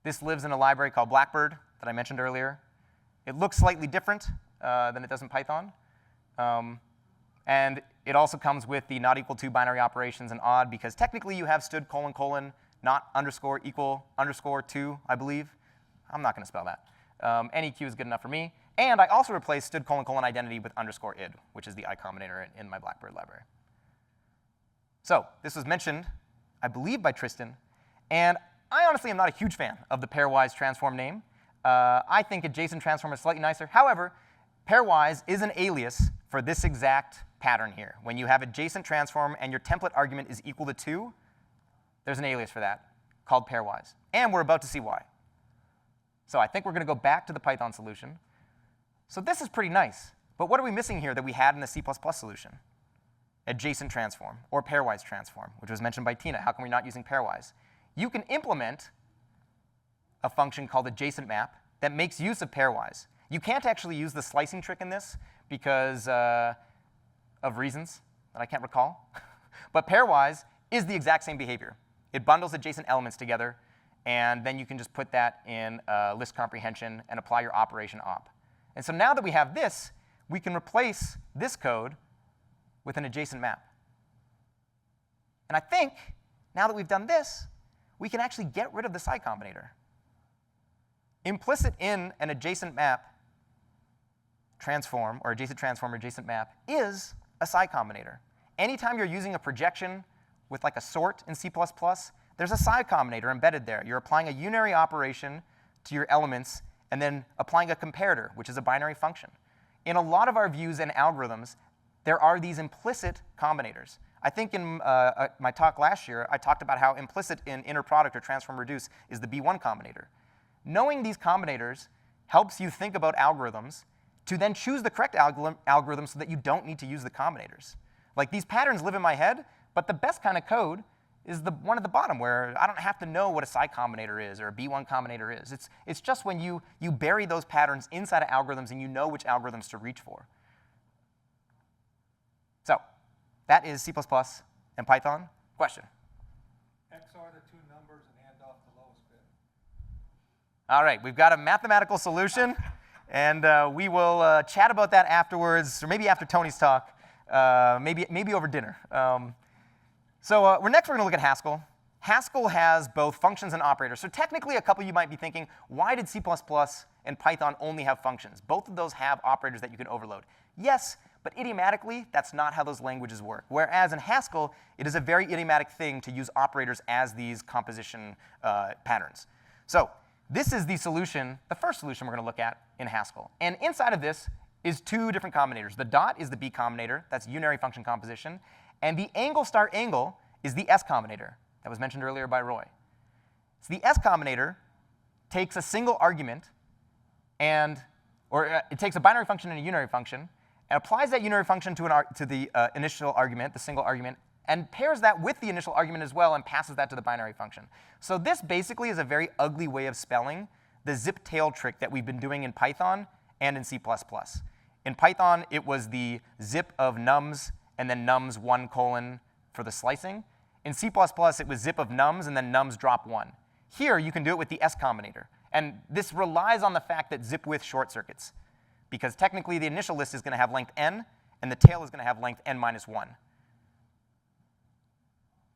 This lives in a library called Blackbird that I mentioned earlier. It looks slightly different than it does in Python. And it also comes with the not equal to binary operations and odd, because technically you have stood : not underscore equal underscore to, I believe. I'm not going to spell that. NEQ is good enough for me. And I also replaced stood : identity with underscore id, which is the I combinator in my Blackbird library. So this was mentioned, I believe, by Tristan. And I honestly am not a huge fan of the pairwise transform name. I think adjacent transform is slightly nicer. However, pairwise is an alias for this exact pattern here. When you have adjacent transform and your template argument is equal to 2, there's an alias for that called pairwise. And we're about to see why. So I think we're going to go back to the Python solution. So this is pretty nice. But what are we missing here that we had in the C++ solution? Adjacent transform, or pairwise transform, which was mentioned by Tina. How come we're not using pairwise? You can implement a function called adjacent map that makes use of pairwise. You can't actually use the slicing trick in this because of reasons that I can't recall. But pairwise is the exact same behavior. It bundles adjacent elements together, and then you can just put that in list comprehension and apply your operation op. And so now that we have this, we can replace this code with an adjacent map. And I think, now that we've done this, we can actually get rid of the Psi combinator. Implicit in an adjacent map transform, or adjacent transform, or adjacent map, is a psi combinator. Anytime you're using a projection with like a sort in C++, there's a psi combinator embedded there. You're applying a unary operation to your elements and then applying a comparator, which is a binary function. In a lot of our views and algorithms, there are these implicit combinators. I think in my talk last year, I talked about how implicit in inner product or transform reduce is the B1 combinator. Knowing these combinators helps you think about algorithms to then choose the correct algorithm so that you don't need to use the combinators. Like, these patterns live in my head, but the best kind of code is the one at the bottom where I don't have to know what a psi combinator is or a B1 combinator is. It's just when you bury those patterns inside of algorithms and you know which algorithms to reach for. So that is C++ and Python. Question? XOR the two numbers and hand off the lowest bit. All right, we've got a mathematical solution, and we will chat about that afterwards, or maybe after Tony's talk, maybe over dinner. So next we're going to look at Haskell. Haskell has both functions and operators. So technically, a couple of you might be thinking, why did C++ and Python only have functions? Both of those have operators that you can overload. Yes, but idiomatically, that's not how those languages work. Whereas in Haskell, it is a very idiomatic thing to use operators as these composition patterns. So this is the solution, the first solution we're going to look at in Haskell. And inside of this is two different combinators. The dot is the B combinator. That's unary function composition. And the angle star angle is the S combinator that was mentioned earlier by Roy. So the S combinator takes a single argument it takes a binary function and a unary function and applies that unary function to the initial argument, the single argument, and pairs that with the initial argument as well and passes that to the binary function. So this basically is a very ugly way of spelling the zip tail trick that we've been doing in Python and in C++. In Python, it was the zip of nums and then nums 1 colon for the slicing. In C++, it was zip of nums and then nums drop 1. Here, you can do it with the S combinator. And this relies on the fact that zip with short circuits, because technically the initial list is going to have length n, and the tail is going to have length n minus 1.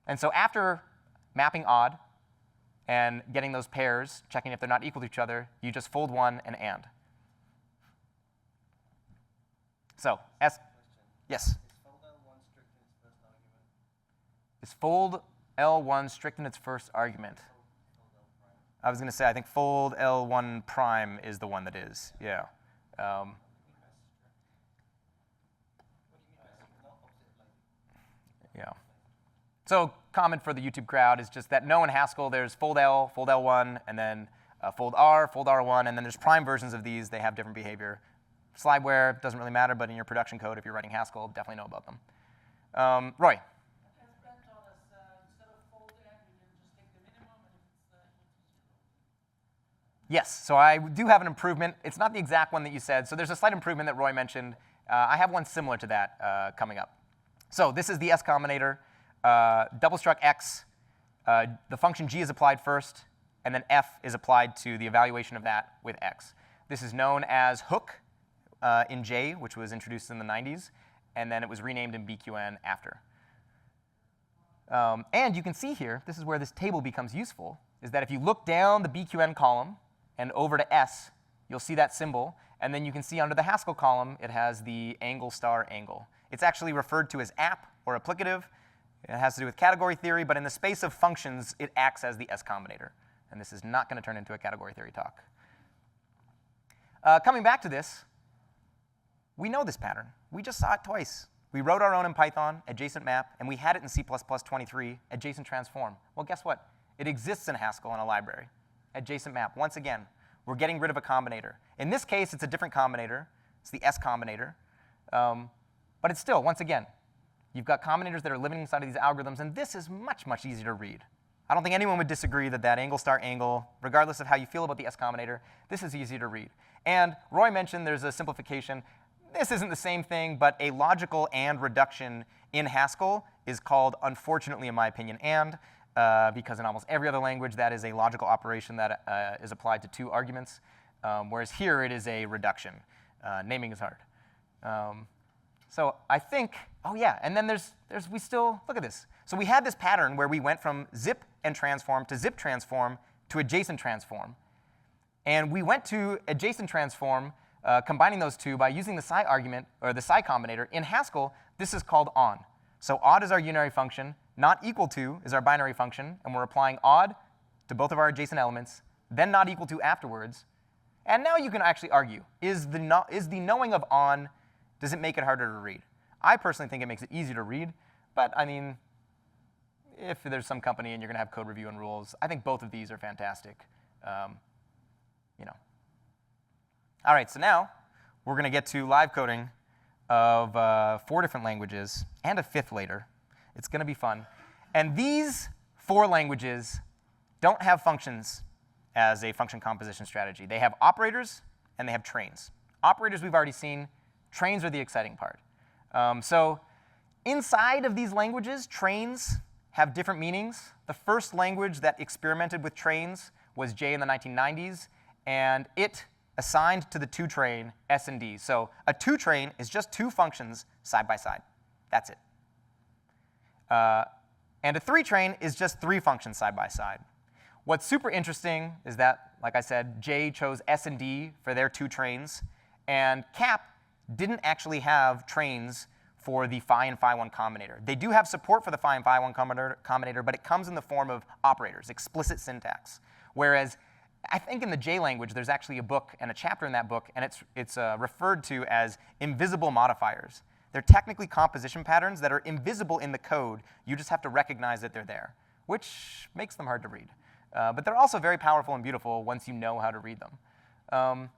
And so after mapping odd and getting those pairs, checking if they're not equal to each other, you just fold one and and. So, S, yes? Is fold L1 strict in its first argument? I was going to say, I think fold L1 prime is the one that is, yeah. Yeah. So comment for the YouTube crowd is just that no, in Haskell, there's fold L, fold L1, and then fold R, fold R1, and then there's prime versions of these. They have different behavior. Slideware doesn't really matter, but in your production code, if you're writing Haskell, definitely know about them. Roy? Yes, so I do have an improvement. It's not the exact one that you said. So there's a slight improvement that Roy mentioned. I have one similar to that coming up. So this is the S combinator. Double struct X, the function G is applied first, and then F is applied to the evaluation of that with X. This is known as hook in J, which was introduced in the 90s, and then it was renamed in BQN after. And you can see here, this is where this table becomes useful, is that if you look down the BQN column and over to S, you'll see that symbol. And then you can see under the Haskell column, it has the angle star angle. It's actually referred to as app or applicative. It has to do with category theory, but in the space of functions, it acts as the S combinator. And this is not going to turn into a category theory talk. Coming back to this, we know this pattern. We just saw it twice. We wrote our own in Python, adjacent map, and we had it in C++ 23, adjacent transform. Well, guess what? It exists in Haskell in a library. Adjacent map. Once again, we're getting rid of a combinator. In this case, it's a different combinator. It's the S combinator. But it's still, once again, you've got combinators that are living inside of these algorithms, and this is much, much easier to read. I don't think anyone would disagree that that angle star angle, regardless of how you feel about the S combinator, this is easier to read. And Roy mentioned there's a simplification. This isn't the same thing, but a logical and reduction in Haskell is called, unfortunately, in my opinion, and, because in almost every other language, that is a logical operation that is applied to two arguments, whereas here it is a reduction. Naming is hard. So I think, oh yeah, and then we still, look at this. So we had this pattern where we went from zip and transform to zip transform to adjacent transform. And we went to a JSON transform, combining those two by using the psi argument, or the psi combinator. In Haskell, this is called on. So odd is our unary function, not equal to is our binary function, and we're applying odd to both of our adjacent elements, then not equal to afterwards. And now you can actually argue, is the knowing of on, does it make it harder to read? I personally think it makes it easier to read, but I mean, if there's some company and you're going to have code review and rules, I think both of these are fantastic. All right, so now we're going to get to live coding of 4 different languages and a 5th later. It's going to be fun. And these 4 languages don't have functions as a function composition strategy. They have operators and they have trains. Operators we've already seen. Trains are the exciting part. So inside of these languages, trains have different meanings. The first language that experimented with trains was J in the 1990s, and it assigned to the 2 train S and D. So a 2 train is just 2 functions side by side. That's it. And a 3 train is just 3 functions side by side. What's super interesting is that, like I said, J chose S and D for their 2 trains, and Cap didn't actually have trains for the phi and phi1 combinator. They do have support for the phi and phi1 combinator, but it comes in the form of operators, explicit syntax. Whereas I think in the J language, there's actually a book and a chapter in that book, and it's referred to as invisible modifiers. They're technically composition patterns that are invisible in the code. You just have to recognize that they're there, which makes them hard to read. But they're also very powerful and beautiful once you know how to read them.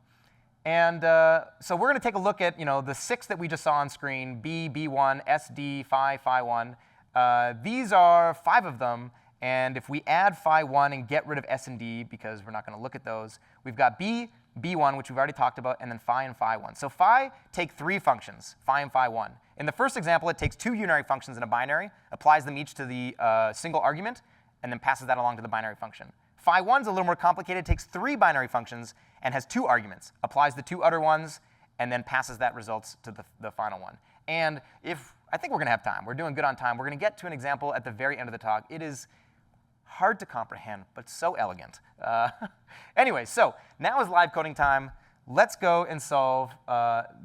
So we're going to take a look at the 6 that we just saw on screen, B, B1, SD, phi, phi1. These are 5 of them. And if we add phi1 and get rid of S and D, because we're not going to look at those, we've got B, B1, which we've already talked about, and then phi and phi1. So phi take 3 functions, phi and phi1. In the first example, it takes 2 unary functions in a binary, applies them each to the single argument, and then passes that along to the binary function. Phi1's a little more complicated, takes 3 binary functions and has 2 arguments, applies the 2 other ones, and then passes that results to the final one. And I think we're going to have time. We're doing good on time. We're going to get to an example at the very end of the talk. It is hard to comprehend, but so elegant. Anyway, so now is live coding time. Let's go and solve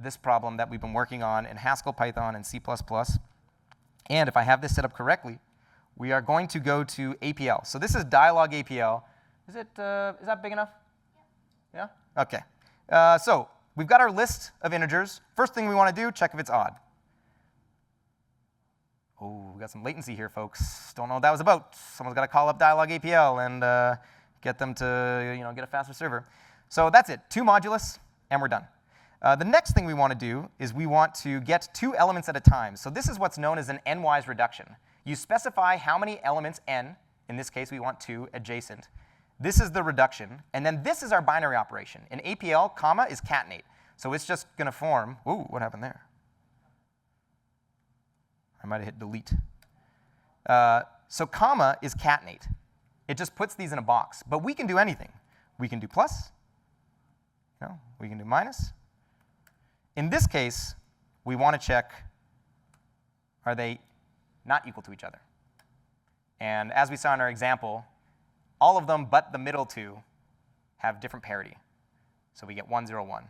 this problem that we've been working on in Haskell, Python, and C++. And if I have this set up correctly, we are going to go to APL. So this is dialog APL. Is that big enough? Yeah? OK. So we've got our list of integers. First thing we want to do, check if it's odd. Oh, we got some latency here, folks. Don't know what that was about. Someone's got to call up dialog APL and get them to get a faster server. So that's it. 2 modulus, and we're done. The next thing we want to do is we want to get 2 elements at a time. So this is what's known as an n-wise reduction. You specify how many elements n, in this case we want 2, adjacent. This is the reduction. And then this is our binary operation. In APL, comma is catenate. So it's just going to form, ooh, what happened there? I might have hit delete. So comma is catenate. It just puts these in a box. But we can do anything. We can do plus. We can do minus. In this case, we want to check, are they not equal to each other? And as we saw in our example, all of them but the middle 2 have different parity. So we get 1, 0, 1.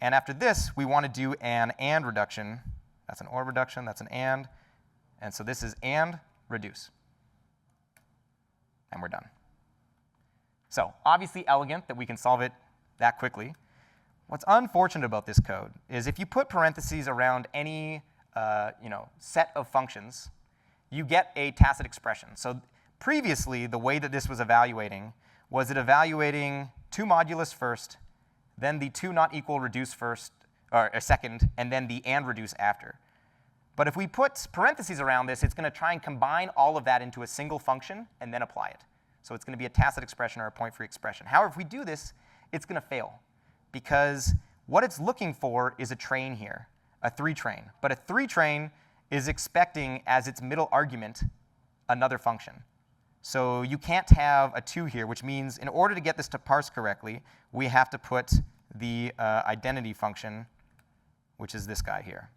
And after this, we want to do an and reduction. That's an or reduction. That's an and. And so this is and reduce. And we're done. So obviously elegant that we can solve it that quickly. What's unfortunate about this code is if you put parentheses around any set of functions, you get a tacit expression. So previously, the way that this was evaluating was it evaluating 2 modulus first, then the 2 not equal reduce first, or second, and then the and reduce after. But if we put parentheses around this, it's going to try and combine all of that into a single function and then apply it. So it's going to be a tacit expression or a point-free expression. However, if we do this, it's going to fail, because what it's looking for is a train here, a 3 train. But a 3 train is expecting as its middle argument another function. So you can't have a 2 here, which means in order to get this to parse correctly, we have to put the identity function, which is this guy here.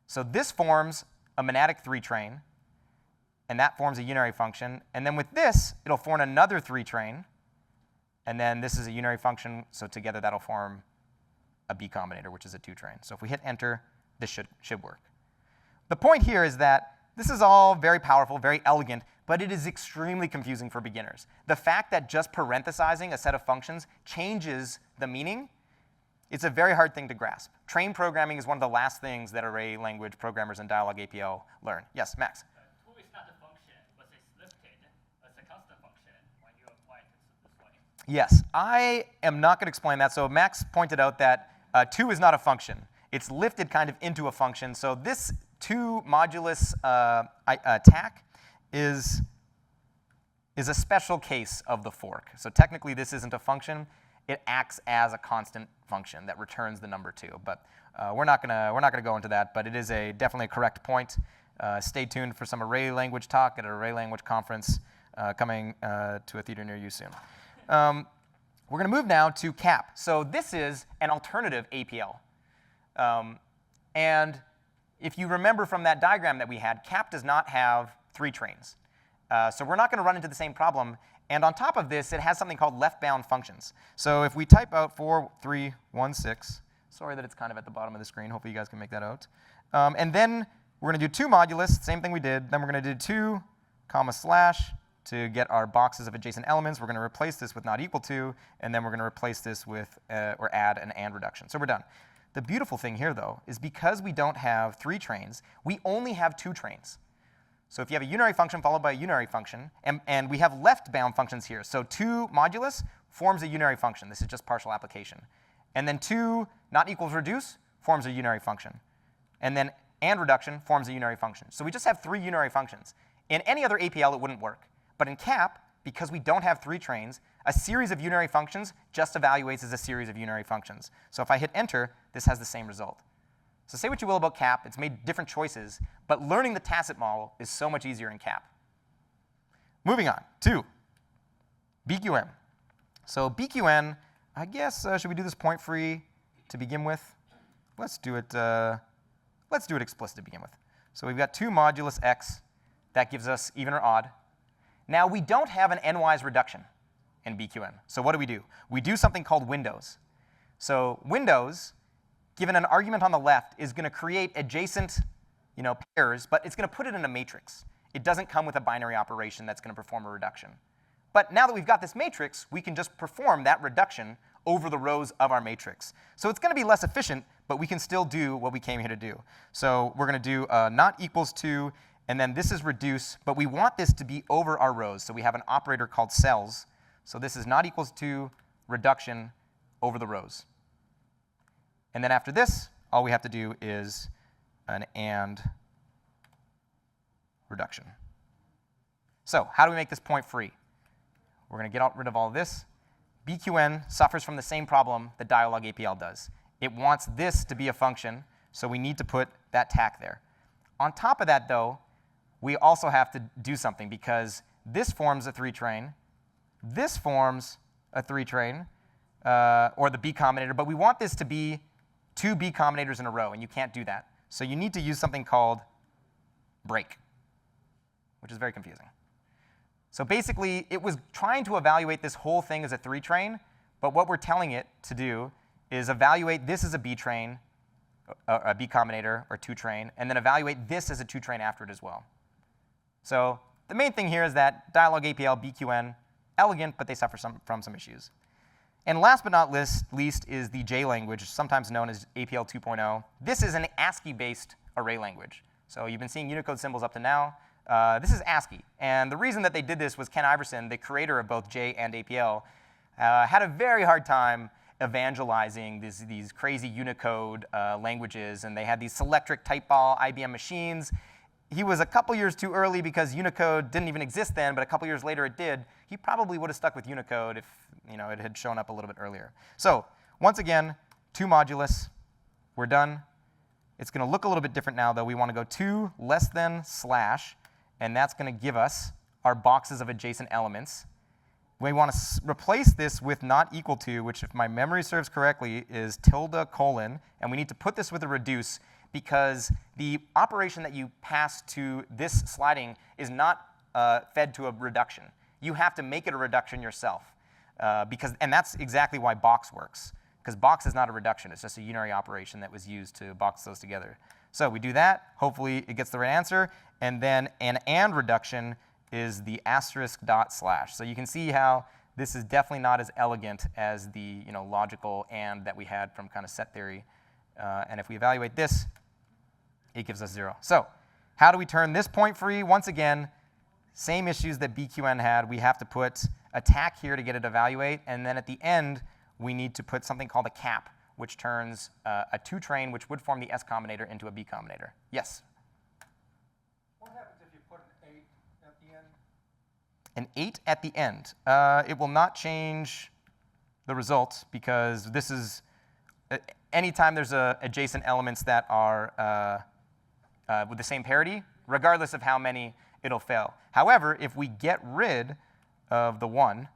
So this forms a monadic 3 train, and that forms a unary function. And then with this, it'll form another 3 train, And then this is a unary function, so together that'll form a B combinator, which is a 2 train. So if we hit enter, this should work. The point here is that this is all very powerful, very elegant, but it is extremely confusing for beginners. The fact that just parenthesizing a set of functions changes the meaning, it's a very hard thing to grasp. Train programming is one of the last things that array language programmers and Dialog APL learn. Yes, Max? Two is not a function, but it's lifted as a constant function when you apply it this way. Yes, I am not going to explain that. So Max pointed out that 2 is not a function. It's lifted kind of into a function. So this 2 modulus attack is a special case of the fork. So technically, this isn't a function. It acts as a constant function that returns the number 2. But we're not gonna go into that. But it is definitely a correct point. Stay tuned for some array language talk at an array language conference coming to a theater near you soon. We're going to move now to CAP. So this is an alternative APL. And if you remember from that diagram that we had, CAP does not have 3 trains. So we're not going to run into the same problem. And on top of this, it has something called left-bound functions. So if we type out 4316, sorry that it's kind of at the bottom of the screen. Hopefully you guys can make that out. And then we're going to do 2 modulus, same thing we did. Then we're going to do 2, comma, slash, to get our boxes of adjacent elements. We're going to replace this with not equal to, and then we're going to replace this with, or add an and reduction. So we're done. The beautiful thing here, though, is because we don't have 3 trains, we only have 2 trains. So if you have a unary function followed by a unary function, and we have left-bound functions here. So 2 modulus forms a unary function. This is just partial application. And then 2 not equals reduce forms a unary function. And then and reduction forms a unary function. So we just have 3 unary functions. In any other APL, it wouldn't work. But in CAP, because we don't have 3 trains, a series of unary functions just evaluates as a series of unary functions. So if I hit enter, this has the same result. So say what you will about CAP, it's made different choices, but learning the tacit model is so much easier in CAP. Moving on to BQN. So BQN, I guess, should we do this point free to begin with? Let's do it explicit to begin with. So we've got 2 modulus x. That gives us even or odd. Now, we don't have an n-wise reduction in BQN. So what do? We do something called windows. So windows, given an argument on the left, is going to create adjacent pairs, but it's going to put it in a matrix. It doesn't come with a binary operation that's going to perform a reduction. But now that we've got this matrix, we can just perform that reduction over the rows of our matrix. So it's going to be less efficient, but we can still do what we came here to do. So we're going to do not equals to, and then this is reduce, but we want this to be over our rows. So we have an operator called cells. So this is not equals to reduction over the rows. And then after this, all we have to do is an and reduction. So how do we make this point free? We're going to get rid of all of this. BQN suffers from the same problem that Dialog APL does. It wants this to be a function, so we need to put that tag there. On top of that, though, we also have to do something, because this forms a 3 train, this forms a 3 train, or the B combinator, but we want this to be 2 B combinators in a row, and you can't do that. So you need to use something called break, which is very confusing. So basically, it was trying to evaluate this whole thing as a 3 train, but what we're telling it to do is evaluate this as a B train, a B combinator, or 2 train, and then evaluate this as a 2 train after it as well. So the main thing here is that Dialog APL, BQN, elegant, but they suffer from some issues. And last but not least is the J language, sometimes known as APL 2.0. This is an ASCII-based array language. So you've been seeing Unicode symbols up to now. This is ASCII. And the reason that they did this was Ken Iverson, the creator of both J and APL, had a very hard time evangelizing these crazy Unicode languages. And they had these Selectric Typeball IBM machines. He was a couple years too early because Unicode didn't even exist then, but a couple years later it did. He probably would have stuck with Unicode if it had shown up a little bit earlier. So once again, 2 modulus. We're done. It's going to look a little bit different now, though. We want to go 2 less than slash, and that's going to give us our boxes of adjacent elements. We want to replace this with not equal to, which, if my memory serves correctly, is tilde colon, and we need to put this with a reduce, because the operation that you pass to this sliding is not fed to a reduction. You have to make it a reduction yourself. And that's exactly why box works, because box is not a reduction. It's just a unary operation that was used to box those together. So we do that. Hopefully it gets the right answer. And then an and reduction is the asterisk dot slash. So you can see how this is definitely not as elegant as the logical and that we had from kind of set theory. And if we evaluate this, it gives us 0. So how do we turn this point free? Once again, same issues that BQN had. We have to put attack here to get it to evaluate. And then at the end, we need to put something called a cap, which turns a 2 train, which would form the S combinator, into a B combinator. Yes? What happens if you put an 8 at the end? An 8 at the end. It will not change the result, because this is, anytime there's adjacent elements that are with the same parity, regardless of how many, it'll fail. However, if we get rid of the 1,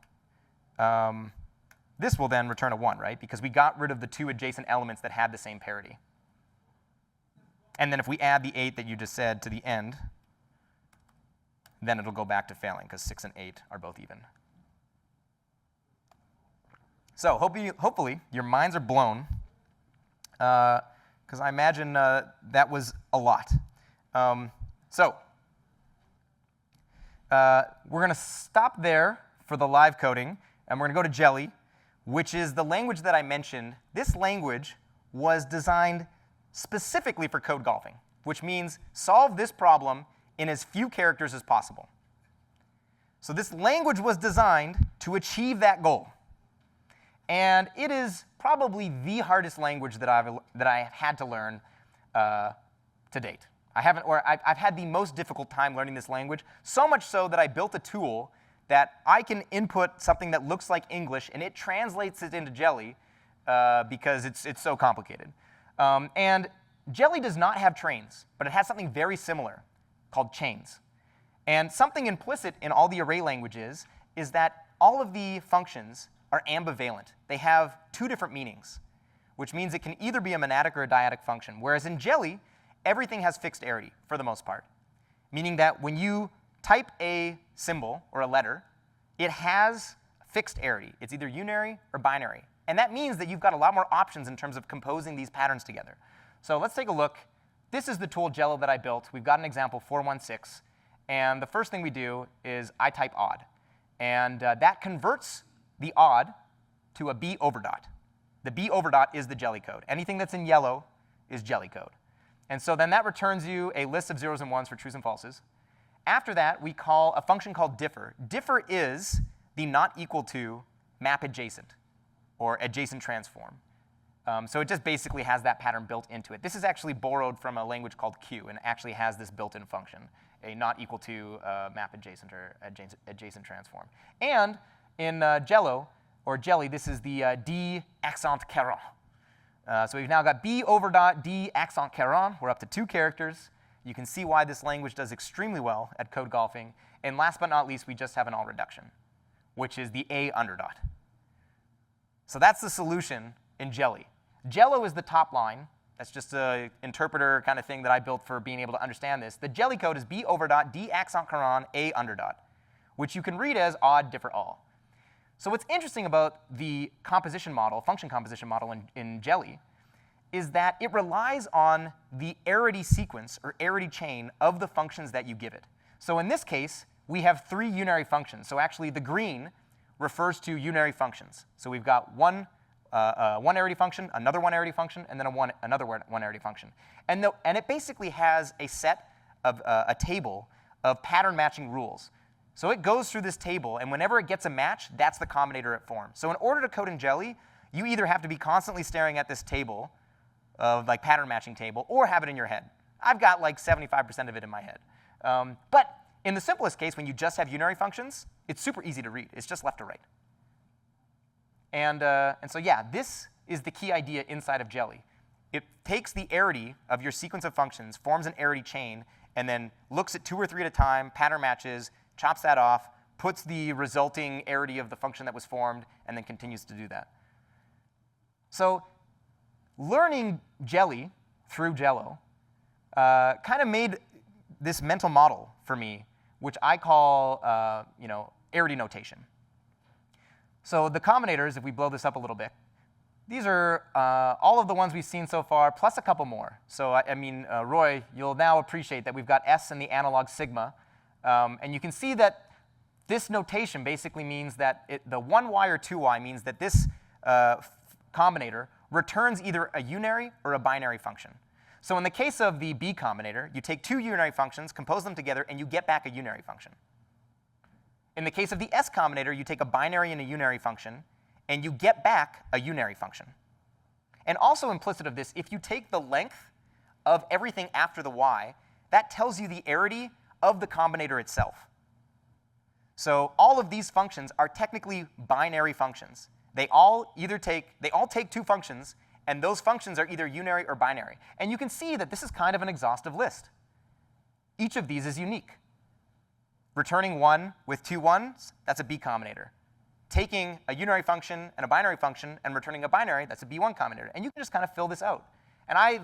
this will then return a 1, right? Because we got rid of the 2 adjacent elements that had the same parity. And then if we add the 8 that you just said to the end, then it'll go back to failing, because 6 and 8 are both even. So hopefully your minds are blown, because I imagine that was a lot. We're going to stop there for the live coding, and we're going to go to Jelly, which is the language that I mentioned. This language was designed specifically for code golfing, which means solve this problem in as few characters as possible. So this language was designed to achieve that goal. And it is probably the hardest language that I've had to learn to date. I've had the most difficult time learning this language, so much so that I built a tool that I can input something that looks like English, and it translates it into Jelly because it's so complicated. And Jelly does not have trains, but it has something very similar called chains. And something implicit in all the array languages is that all of the functions are ambivalent. They have 2 different meanings, which means it can either be a monadic or a dyadic function. Whereas in Jelly, everything has fixed arity for the most part, meaning that when you type a symbol or a letter, it has fixed arity. It's either unary or binary. And that means that you've got a lot more options in terms of composing these patterns together. So let's take a look. This is the tool Jello that I built. We've got an example 416. And the first thing we do is I type odd. And that converts the odd to a B over dot. The B over dot is the Jelly code. Anything that's in yellow is Jelly code. And so then that returns you a list of zeros and ones for trues and falses. After that, we call a function called differ. Differ is the not equal to map adjacent, or adjacent transform. So it just basically has that pattern built into it. This is actually borrowed from a language called Q, and actually has this built-in function, a not equal to map adjacent or adjacent transform. And in Jello, or Jelly, this is the D accent caron. So we've now got B over dot D accent caron. We're up to 2 characters. You can see why this language does extremely well at code golfing. And last but not least, we just have an all reduction, which is the A under dot. So that's the solution in Jelly. Jello is the top line. That's just an interpreter kind of thing that I built for being able to understand this. The Jelly code is B over dot D accent caron A under dot, which you can read as odd, differ, all. So what's interesting about the composition model, function composition model in Jelly, is that it relies on the arity sequence, or arity chain, of the functions that you give it. So in this case, we have 3 unary functions. So actually, the green refers to unary functions. So we've got one arity function, another one arity function, and then another one arity function. And it basically has a set of a table of pattern matching rules. So it goes through this table, and whenever it gets a match, that's the combinator it forms. So in order to code in Jelly, you either have to be constantly staring at this table, of like pattern matching table, or have it in your head. I've got like 75% of it in my head. But in the simplest case, when you just have unary functions, it's super easy to read. It's just left to right. And so yeah, this is the key idea inside of Jelly. It takes the arity of your sequence of functions, forms an arity chain, and then looks at 2 or 3 at a time, pattern matches, chops that off, puts the resulting arity of the function that was formed, and then continues to do that. So learning Jelly through Jello kind of made this mental model for me, which I call arity notation. So the combinators, if we blow this up a little bit, these are all of the ones we've seen so far, plus a couple more. So I mean, Roy, you'll now appreciate that we've got S in the analog sigma. And you can see that this notation basically means that the 1y or 2y means that this combinator returns either a unary or a binary function. So in the case of the B combinator, you take two unary functions, compose them together, and you get back a unary function. In the case of the S combinator, you take a binary and a unary function, and you get back a unary function. And also implicit of this, if you take the length of everything after the y, that tells you the arity of the combinator itself. So all of these functions are technically binary functions. They all take two functions, and those functions are either unary or binary. And you can see that this is kind of an exhaustive list. Each of these is unique. Returning 1 with two 1s, that's a B combinator. Taking a unary function and a binary function and returning a binary, that's a B1 combinator. And you can just kind of fill this out. And I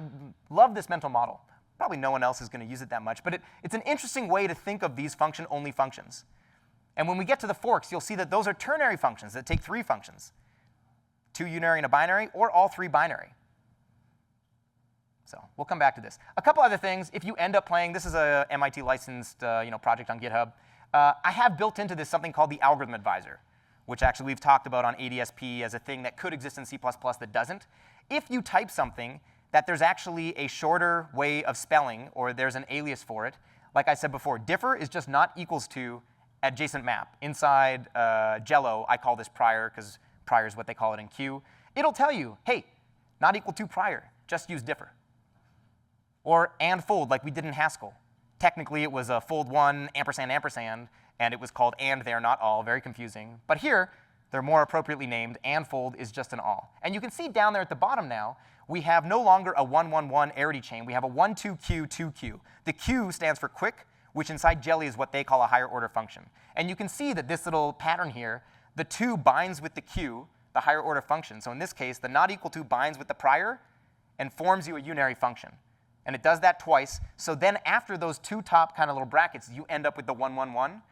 love this mental model. Probably no one else is going to use it that much, but it's an interesting way to think of these function-only functions. And when we get to the forks, you'll see that those are ternary functions that take three functions. Two unary and a binary, or all three binary. So we'll come back to this. A couple other things. If you end up playing, this is a MIT licensed project on GitHub. I have built into this something called the algorithm advisor, which actually we've talked about on ADSP as a thing that could exist in C++ that doesn't. If you type something that there's actually a shorter way of spelling, or there's an alias for it, like I said before, differ is just not equals to adjacent map. Inside Jello, I call this prior, because prior is what they call it in Q. It'll tell you, hey, not equal to prior, just use differ. Or and fold, like we did in Haskell. Technically, it was a fold 1, ampersand, ampersand, and it was called and there, not all, very confusing. But here, they're more appropriately named, and fold is just an all. And you can see down there at the bottom now, we have no longer a 1, 1, 1 arity chain. We have a 1, 2, Q, 2, Q. The Q stands for quick, which inside Jelly is what they call a higher order function. And you can see that this little pattern here, the 2 binds with the Q, the higher order function. So in this case, the not equal to binds with the prior and forms you a unary function. And it does that twice. So then after those two top kind of little brackets, you end up with the 1, 1, 1.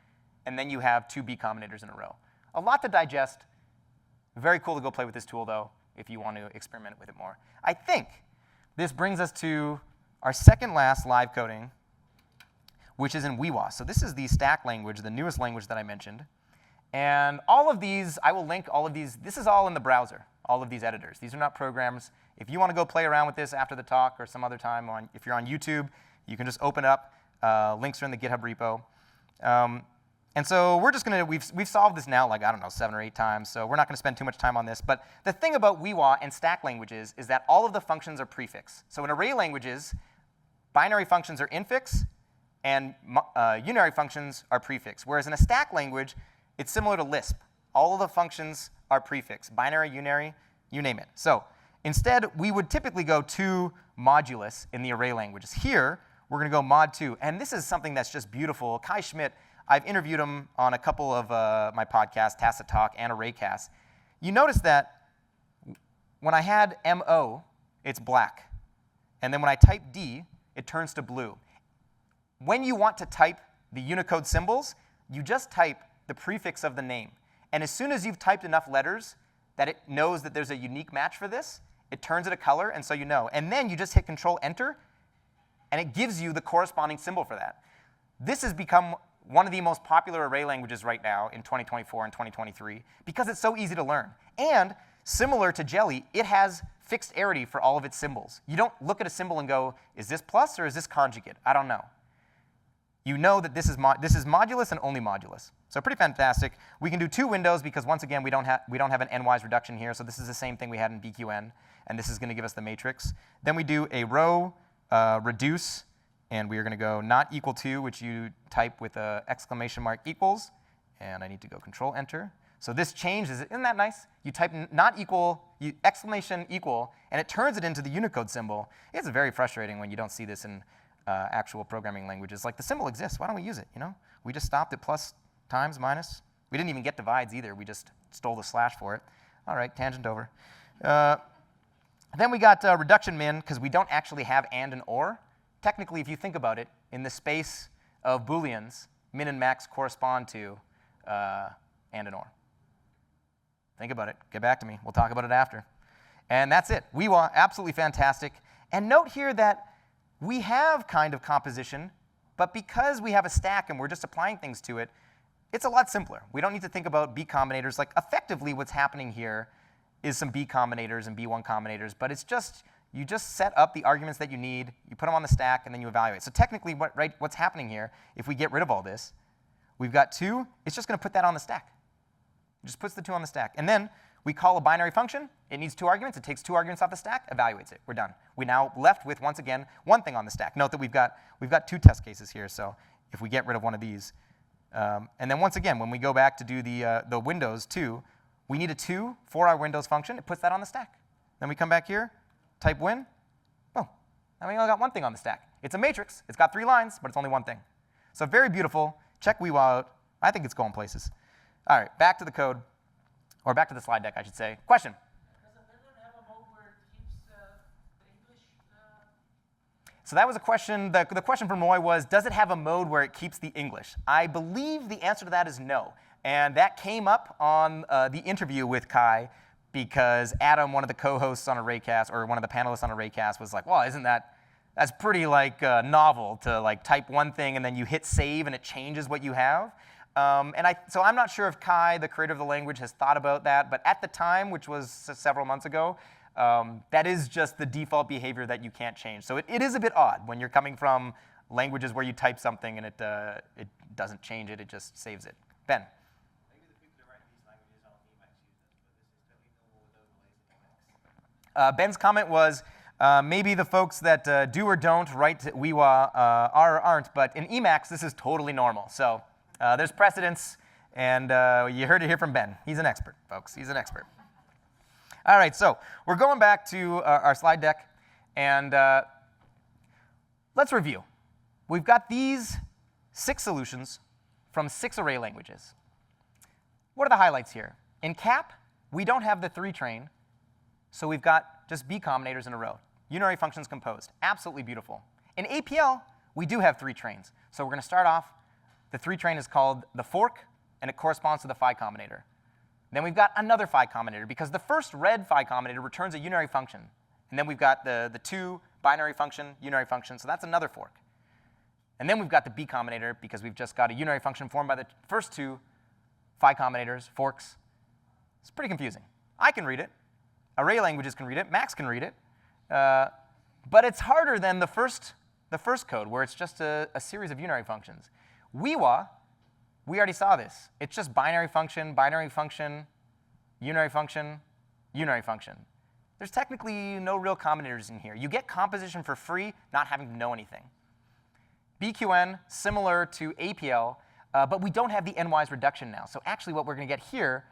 And then you have two B combinators in a row. A lot to digest. Very cool to go play with this tool, though, if you want to experiment with it more. I think this brings us to our second last live coding, which is in Uiua. So this is the stack language, the newest language that I mentioned. And all of these, I will link all of these. This is all in the browser, all of these editors. These are not programs. If you want to go play around with this after the talk or some other time, if you're on YouTube, you can just open up. Links are in the GitHub repo. And so we're just going to, we've solved this now like, I don't know, 7 or 8 times, so we're not going to spend too much time on this. But the thing about Uiua and stack languages is that all of the functions are prefix. So in array languages, binary functions are infix, and unary functions are prefix. Whereas in a stack language, it's similar to Lisp. All of the functions are prefix, binary, unary, you name it. So instead, we would typically go to modulus in the array languages. Here, we're going to go mod 2. And this is something that's just beautiful. Kai Schmidt, I've interviewed him on a couple of my podcasts, Tacit Talk and ArrayCast. You notice that when I had MO, it's black. And then when I type D, it turns to blue. When you want to type the Unicode symbols, you just type the prefix of the name. And as soon as you've typed enough letters that it knows that there's a unique match for this, it turns it a color, and so you know. And then you just hit Control-Enter, and it gives you the corresponding symbol for that. This has become one of the most popular array languages right now in 2024 and 2023 because it's so easy to learn. And similar to Jelly, it has fixed arity for all of its symbols. You don't look at a symbol and go, is this plus or is this conjugate? I don't know. You know that this is modulus and only modulus. So pretty fantastic. We can do 2 windows because once again, we don't have an n-wise reduction here. So this is the same thing we had in BQN. And this is going to give us the matrix. Then we do a row reduce. And we are going to go not equal to, which you type with a exclamation mark equals. And I need to go Control-Enter. So this changes. Isn't that nice? You type not equal, exclamation equal, and it turns it into the Unicode symbol. It's very frustrating when you don't see this in actual programming languages. Like, the symbol exists. Why don't we use it? You know, we just stopped at plus, times, minus. We didn't even get divides either. We just stole the slash for it. All right, tangent over. Then we got reduction min, because we don't actually have and and or. Technically, if you think about it, in the space of Booleans, min and max correspond to and or. Think about it. Get back to me. We'll talk about it after. And that's it. Uiua, absolutely fantastic. And note here that we have kind of composition, but because we have a stack and we're just applying things to it, it's a lot simpler. We don't need to think about B combinators. Like effectively what's happening here is some B combinators and B1 combinators, but it's just, you just set up the arguments that you need, you put them on the stack, and then you evaluate. So technically what's happening here, if we get rid of all this, we've got 2, it's just going to put that on the stack. It just puts the 2 on the stack. And then we call a binary function. It needs 2 arguments. It takes 2 arguments off the stack, evaluates it. We're done. We now left with, once again, 1 thing on the stack. Note that we've got 2 test cases here, so if we get rid of one of these. And then once again, when we go back to do the Windows 2, we need a 2 for our Windows function. It puts that on the stack. Then we come back here, type win. Boom. Now we only got 1 thing on the stack. It's a matrix. It's got 3 lines, but it's only 1 thing. So very beautiful. Check Uiua out. I think it's going places. All right, back to the code. Or back to the slide deck, I should say. Question? Does it have a mode where it keeps the English? So that was a question. The question from Roy was, does it have a mode where it keeps the English? I believe the answer to that is no. And that came up on the interview with Kai because Adam, one of the co-hosts on a Raycast, or one of the panelists on a Raycast, was like, well, that's pretty like novel to like type 1 thing and then you hit save and it changes what you have. So I'm not sure if Kai, the creator of the language, has thought about that, but at the time, which was several months ago, that is just the default behavior that you can't change. So it is a bit odd when you're coming from languages where you type something and it doesn't change it, it just saves it. Ben? Maybe the people who write these languages aren't Emacs users, but this is totally normal with overlays in Emacs. Ben's comment was, maybe the folks that do or don't write Uiua aren't, but in Emacs, this is totally normal. So there's precedence, and you heard it here from Ben. He's an expert, folks. He's an expert. All right, so we're going back to our slide deck, and let's review. We've got these 6 solutions from 6 array languages. What are the highlights here? In CAP, we don't have the 3 train, so we've got just B combinators in a row. Unary functions composed. Absolutely beautiful. In APL, we do have 3 trains. So we're going to start off. The 3 train is called the fork, and it corresponds to the phi combinator. Then we've got another phi combinator, because the first red phi combinator returns a unary function. And then we've got the 2 binary function, unary function, so that's another fork. And then we've got the B combinator, because we've just got a unary function formed by the first 2 phi combinators, forks. It's pretty confusing. I can read it. Array languages can read it. Max can read it. But it's harder than the first code, where it's just a series of unary functions. Uiua, we already saw this. It's just binary function, unary function, unary function. There's technically no real combinators in here. You get composition for free, not having to know anything. BQN, similar to APL, but we don't have the n-wise reduction now. So actually what we're going to get here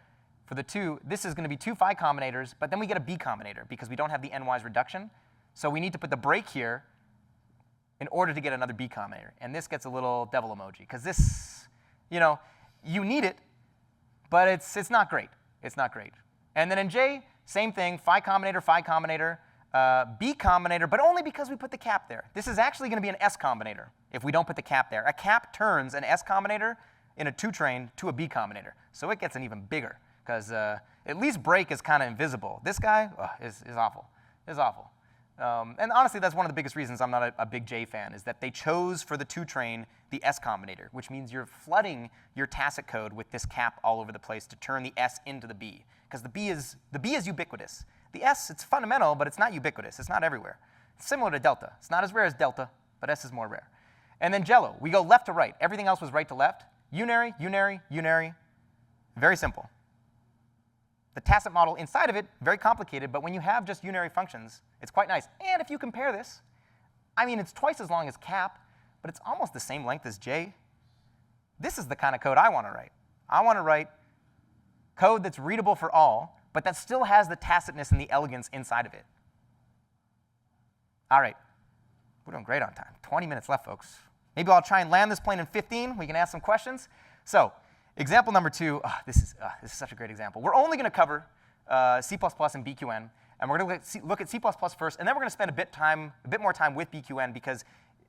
for the 2, this is going to be 2 phi combinators, but then we get a B combinator because we don't have the n-wise reduction. So we need to put the break here in order to get another B combinator. And this gets a little devil emoji, because this, you need it, but it's not great. It's not great. And then in J, same thing, phi combinator, B combinator, but only because we put the cap there. This is actually going to be an S combinator if we don't put the cap there. A cap turns an S combinator in a 2 train to a B combinator. So it gets an even bigger, because at least break is kind of invisible. This guy is awful. Is awful. And honestly, that's one of the biggest reasons I'm not a big J fan, is that they chose for the 2 train the S combinator, which means you're flooding your tacit code with this cap all over the place to turn the S into the B, because the B is ubiquitous. The S, it's fundamental, but it's not ubiquitous. It's not everywhere. It's similar to delta. It's not as rare as delta, but S is more rare. And then Jello, we go left to right. Everything else was right to left. Unary, unary, unary. Very simple. The tacit model inside of it, very complicated, but when you have just unary functions, it's quite nice. And if you compare this, I mean, it's twice as long as cap, but it's almost the same length as J. This is the kind of code I want to write. I want to write code that's readable for all, but that still has the tacitness and the elegance inside of it. All right, we're doing great on time. 20 minutes left, folks. Maybe I'll try and land this plane in 15. We can ask some questions. So, example number 2, this is such a great example. We're only going to cover C++ and BQN, and we're going to look at C++ first, and then we're going to spend a bit more time with BQN, because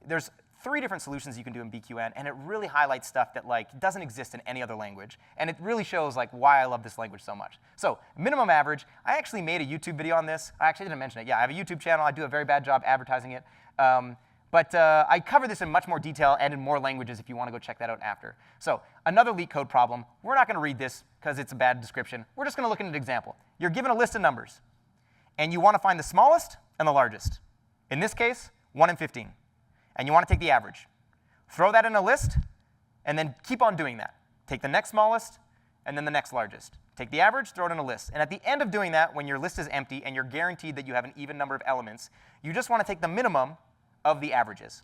there's 3 different solutions you can do in BQN, and it really highlights stuff that like doesn't exist in any other language, and it really shows like why I love this language so much. So minimum average, I actually made a YouTube video on this. I actually didn't mention it. Yeah, I have a YouTube channel. I do a very bad job advertising it. But I cover this in much more detail and in more languages if you want to go check that out after. So another leak code problem. We're not going to read this because it's a bad description. We're just going to look at an example. You're given a list of numbers, and you want to find the smallest and the largest. In this case, 1 and 15. And you want to take the average. Throw that in a list, and then keep on doing that. Take the next smallest, and then the next largest. Take the average, throw it in a list. And at the end of doing that, when your list is empty and you're guaranteed that you have an even number of elements, you just want to take the minimum of the averages.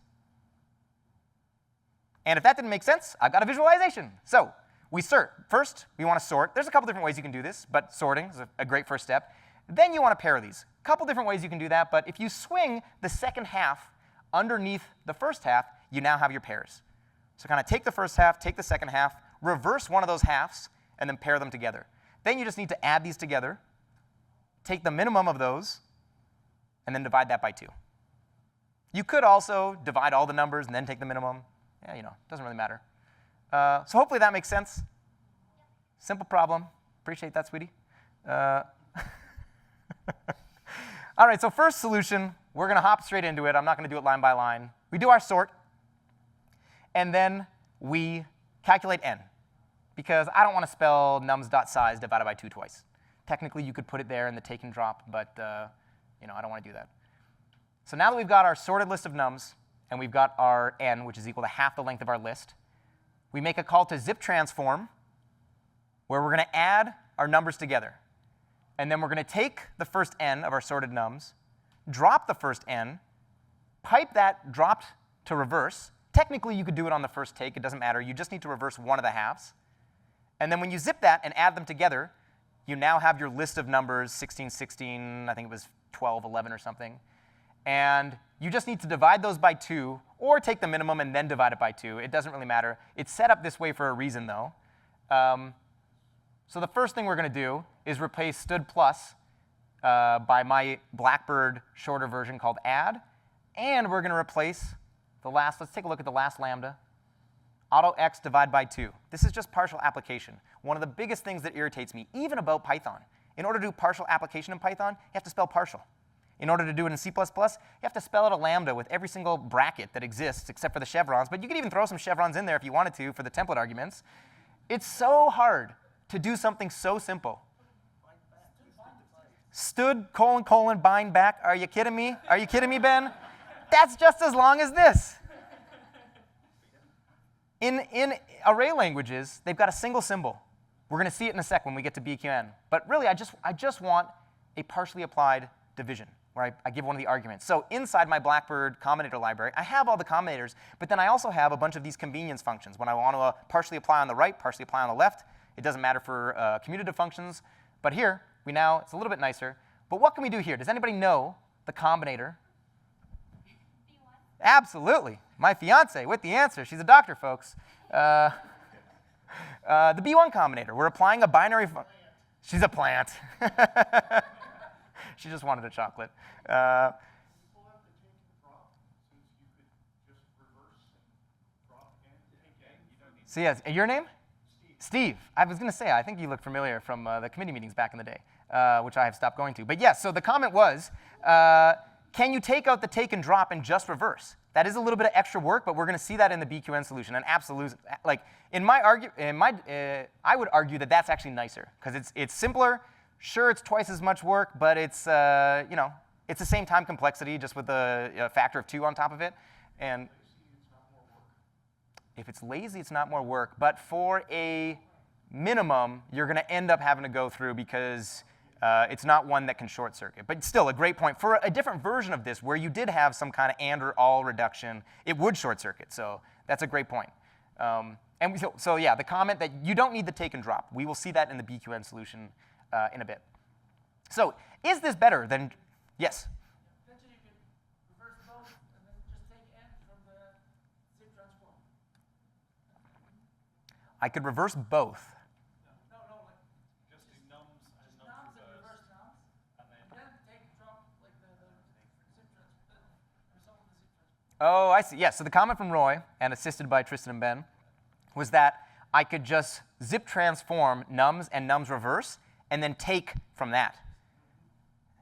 And if that didn't make sense, I've got a visualization. So we sort. First, we want to sort. There's a couple different ways you can do this, but sorting is a great first step. Then you want to pair these. A couple different ways you can do that, but if you swing the second half underneath the first half, you now have your pairs. So kind of take the first half, take the second half, reverse one of those halves, and then pair them together. Then you just need to add these together, take the minimum of those, and then divide that by 2. You could also divide all the numbers and then take the minimum. Yeah, you know, doesn't really matter. So hopefully that makes sense. Simple problem. Appreciate that, sweetie. All right, so first solution, we're going to hop straight into it. I'm not going to do it line by line. We do our sort, and then we calculate n, because I don't want to spell nums.size divided by 2 twice. Technically, you could put it there in the take and drop, but you know, I don't want to do that. So now that we've got our sorted list of nums, and we've got our n, which is equal to half the length of our list, we make a call to zip transform, where we're going to add our numbers together. And then we're going to take the first n of our sorted nums, drop the first n, pipe that dropped to reverse. Technically, you could do it on the first take. It doesn't matter. You just need to reverse one of the halves. And then when you zip that and add them together, you now have your list of numbers, 16, 16, I think it was 12, 11 or something. And you just need to divide those by 2, or take the minimum and then divide it by 2. It doesn't really matter. It's set up this way for a reason, though. So the first thing we're going to do is replace stud plus by my Blackbird shorter version called add. And we're going to replace the last, let's take a look at the last lambda, auto x divide by 2. This is just partial application. One of the biggest things that irritates me, even about Python. In order to do partial application in Python, you have to spell partial. In order to do it in C++, you have to spell out a lambda with every single bracket that exists except for the chevrons. But you could even throw some chevrons in there if you wanted to for the template arguments. It's so hard to do something so simple. Stud, colon, colon, bind back. Are you kidding me? Are you kidding me, Ben? That's just as long as this. In array languages, they've got a single symbol. We're going to see it in a sec when we get to BQN. But really, I just want a partially applied division, where I give one of the arguments. So inside my Blackbird combinator library, I have all the combinators, but then I also have a bunch of these convenience functions. When I want to partially apply on the right, partially apply on the left, it doesn't matter for commutative functions. But here, it's a little bit nicer. But what can we do here? Does anybody know the combinator? B1. Absolutely. My fiance with the answer. She's a doctor, folks. The B1 combinator. We're applying a binary function. She's a plant. She just wanted a chocolate. So yes, and your name? Steve. I was going to say, I think you look familiar from the committee meetings back in the day, which I have stopped going to. But yes, so the comment was, can you take out the take and drop and just reverse? That is a little bit of extra work, but we're going to see that in the BQN solution. And absolutely, like I would argue that that's actually nicer because it's simpler. Sure, it's twice as much work, but it's it's the same time complexity, just with a factor of 2 on top of it. And if it's lazy, it's not more work. But for a minimum, you're going to end up having to go through because it's not one that can short circuit. But still, a great point. For a different version of this, where you did have some kind of and or all reduction, it would short circuit. So that's a great point. So yeah, the comment that you don't need the take and drop. We will see that in the BQN solution in a bit. So is this better than, yes? Eventually you can reverse both and then just take n from the zip transform. I could reverse both. No, like Just do nums and just nums and reverse. reverse nums, And then and then take drop like the zip transform, the result of the zip transform. Oh, I see. Yeah, so the comment from Roy, and assisted by Tristan and Ben, was that I could just zip transform nums and nums reverse, and then take from that.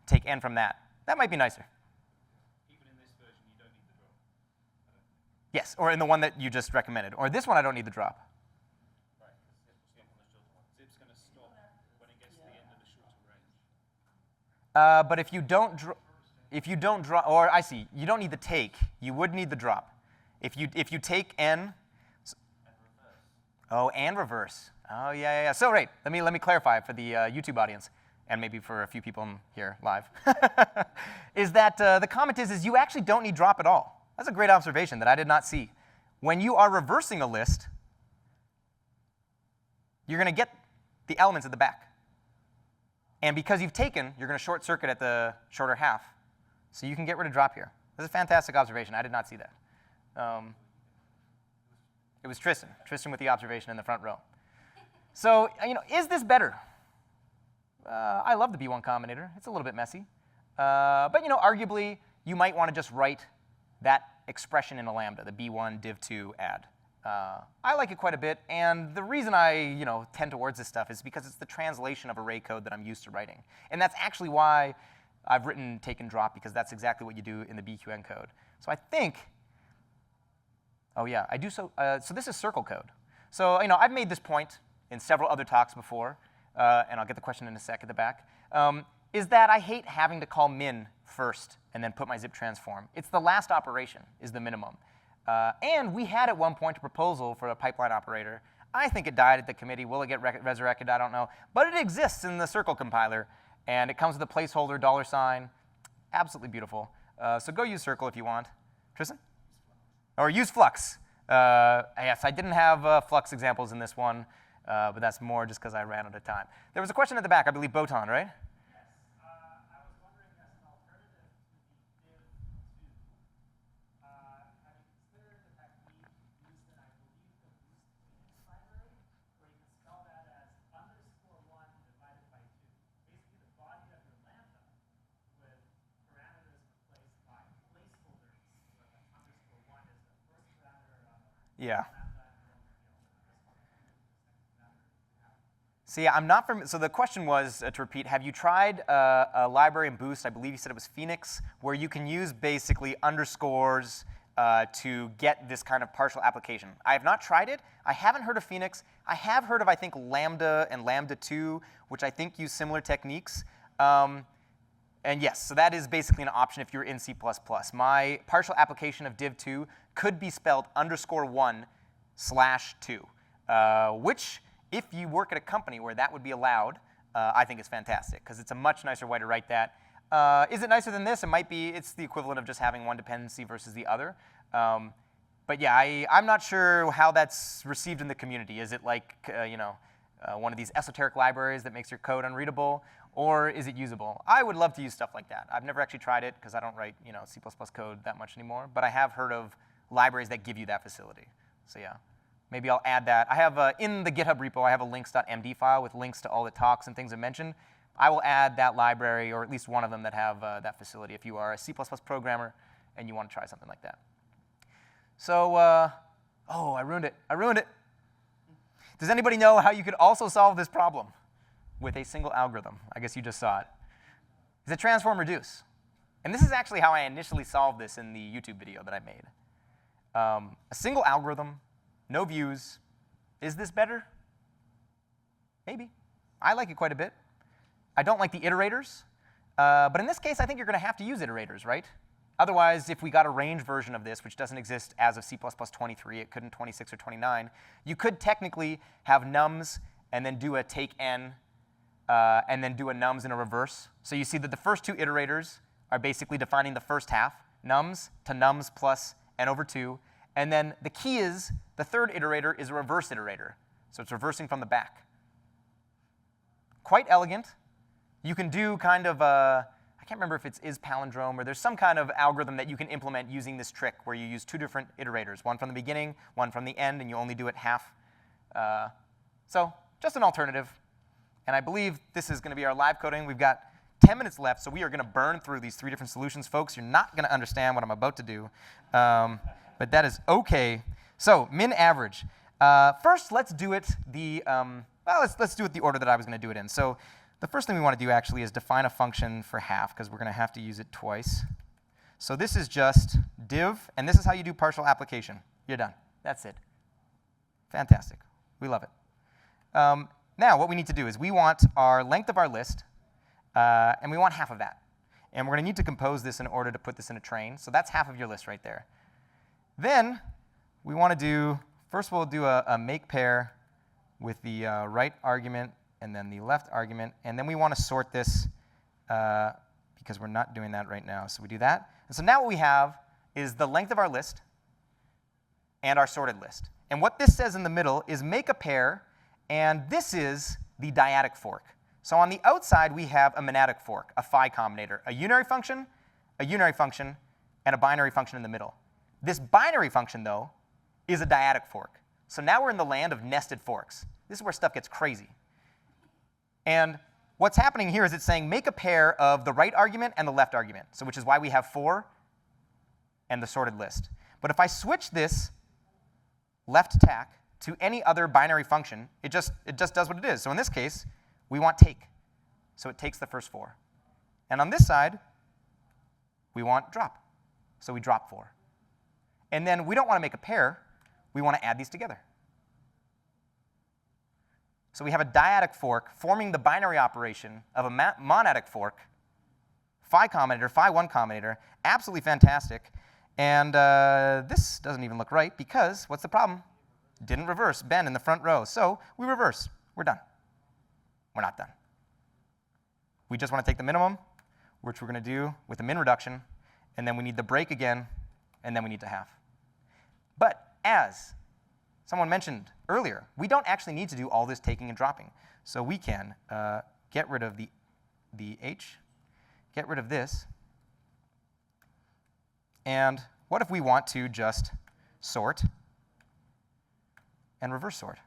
Take n from that. That might be nicer. Even in this version, you don't need the drop. Yes, or in the one that you just recommended. Or this one, I don't need the drop. Right, zip on the shorter one. Zip's going to stop when it gets to the end of the shorter range. But if you don't drop, or I see, you don't need the take. You would need the drop. If you take n. Oh, and reverse. Oh, yeah. So, right, let me clarify for the YouTube audience, and maybe for a few people here live, is that the comment is you actually don't need drop at all. That's a great observation that I did not see. When you are reversing a list, you're going to get the elements at the back. And because you've taken, you're going to short circuit at the shorter half. So you can get rid of drop here. That's a fantastic observation. I did not see that. It was Tristan. Tristan with the observation in the front row. So, is this better? I love the B1 combinator. It's a little bit messy. But, arguably, you might want to just write that expression in a lambda, the B1 div2 add. I like it quite a bit, and the reason I tend towards this stuff is because it's the translation of array code that I'm used to writing. And that's actually why I've written take and drop, because that's exactly what you do in the BQN code. So I think, oh yeah, I do so this is circle code. So I've made this point in several other talks before, and I'll get the question in a sec at the back, is that I hate having to call min first and then put my zip transform. It's the last operation is the minimum. And we had at one point a proposal for a pipeline operator. I think it died at the committee. Will it get resurrected? I don't know. But it exists in the Circle compiler, and it comes with a placeholder $. Absolutely beautiful. So go use Circle if you want. Tristan? Or use Flux. Yes, I didn't have Flux examples in this one, but that's more just because I ran out of time. There was a question at the back, I believe Botan, right? Yeah. See, I'm not familiar. So the question was, to repeat, have you tried a library in Boost? I believe you said it was Phoenix, where you can use basically underscores to get this kind of partial application. I have not tried it. I haven't heard of Phoenix. I have heard of, I think, Lambda and Lambda 2, which I think use similar techniques. And yes, so that is basically an option if you're in C++. My partial application of div2 could be spelled _1/2, which, if you work at a company where that would be allowed, I think is fantastic, because it's a much nicer way to write that. Is it nicer than this? It might be. It's the equivalent of just having one dependency versus the other. But yeah, I'm not sure how that's received in the community. Is it like one of these esoteric libraries that makes your code unreadable? Or is it usable? I would love to use stuff like that. I've never actually tried it because I don't write C++ code that much anymore. But I have heard of libraries that give you that facility. So yeah, maybe I'll add that. I have in the GitHub repo, I have a links.md file with links to all the talks and things I mentioned. I will add that library, or at least one of them that have that facility if you are a C++ programmer and you want to try something like that. So, oh, I ruined it. Does anybody know how you could also solve this problem with a single algorithm? I guess you just saw it. Is it transform reduce? And this is actually how I initially solved this in the YouTube video that I made. A single algorithm, no views. Is this better? Maybe. I like it quite a bit. I don't like the iterators. But in this case, I think you're going to have to use iterators, right? Otherwise, if we got a range version of this, which doesn't exist as of C++ 23, it couldn't 26 or 29, you could technically have nums and then do a take n and then do a nums in a reverse. So you see that the first two iterators are basically defining the first half, nums to nums plus n over 2. And then the key is the third iterator is a reverse iterator. So it's reversing from the back. Quite elegant. You can do kind of a, I can't remember if it's is palindrome, or there's some kind of algorithm that you can implement using this trick where you use two different iterators, one from the beginning, one from the end, and you only do it half. So just an alternative. And I believe this is going to be our live coding. We've got 10 minutes left, so we are going to burn through these 3 different solutions. Folks, you're not going to understand what I'm about to do, but that is okay. So min average. First, let's do it let's do it the order that I was going to do it in. So the first thing we want to do actually is define a function for half, because we're going to have to use it twice. So this is just div, and this is how you do partial application. You're done. That's it. Fantastic. We love it. Now, what we need to do is we want our length of our list, and we want half of that. And we're going to need to compose this in order to put this in a train. So that's half of your list right there. Then we want to do, first we'll do a make pair with the right argument and then the left argument. And then we want to sort this because we're not doing that right now. So we do that. And so now what we have is the length of our list and our sorted list. And what this says in the middle is make a pair, and this is the dyadic fork. So on the outside, we have a monadic fork, a phi combinator, a unary function, and a binary function in the middle. This binary function, though, is a dyadic fork. So now we're in the land of nested forks. This is where stuff gets crazy. And what's happening here is it's saying make a pair of the right argument and the left argument, so which is why we have 4 and the sorted list. But if I switch this left tack to any other binary function, it just does what it is. So in this case, we want take. So it takes the first 4. And on this side, we want drop. So we drop 4. And then we don't want to make a pair. We want to add these together. So we have a dyadic fork forming the binary operation of a monadic fork, phi combinator, phi1 combinator. Absolutely fantastic. And this doesn't even look right because what's the problem? Didn't reverse. Ben in the front row. So we reverse. We're done. We're not done. We just want to take the minimum, which we're going to do with the min reduction, and then we need the break again, and then we need to half. But as someone mentioned earlier, we don't actually need to do all this taking and dropping. So we can get rid of the h, get rid of this, and what if we want to just sort and reverse sort?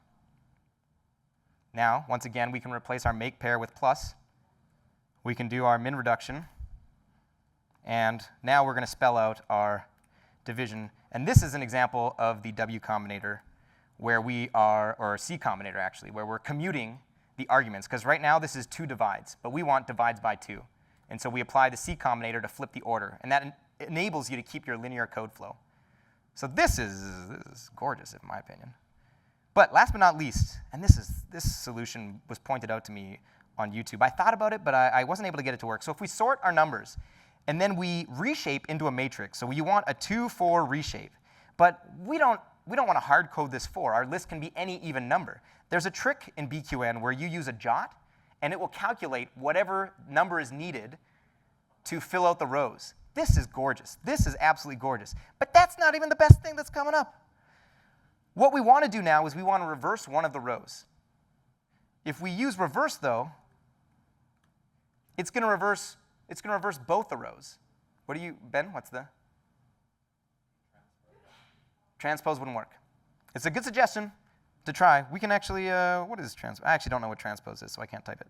Now, once again, we can replace our make pair with plus. We can do our min reduction. And now we're going to spell out our division. And this is an example of the W combinator where we are, or C combinator actually, where we're commuting the arguments. Because right now this is 2 divides, but we want divides by 2. And so we apply the C combinator to flip the order. And that enables you to keep your linear code flow. So this is gorgeous, in my opinion. But last but not least, and this solution was pointed out to me on YouTube. I thought about it, but I wasn't able to get it to work. So if we sort our numbers, and then we reshape into a matrix, so you want a 2-4 reshape, but we don't want to hard code this 4. Our list can be any even number. There's a trick in BQN where you use a jot, and it will calculate whatever number is needed to fill out the rows. This is gorgeous. This is absolutely gorgeous. But that's not even the best thing that's coming up. What we want to do now is we want to reverse one of the rows. If we use reverse, though, it's going to reverse both the rows. What do you, Ben, what's the? Transpose wouldn't work. It's a good suggestion to try. We can actually, what is transpose? I actually don't know what transpose is, so I can't type it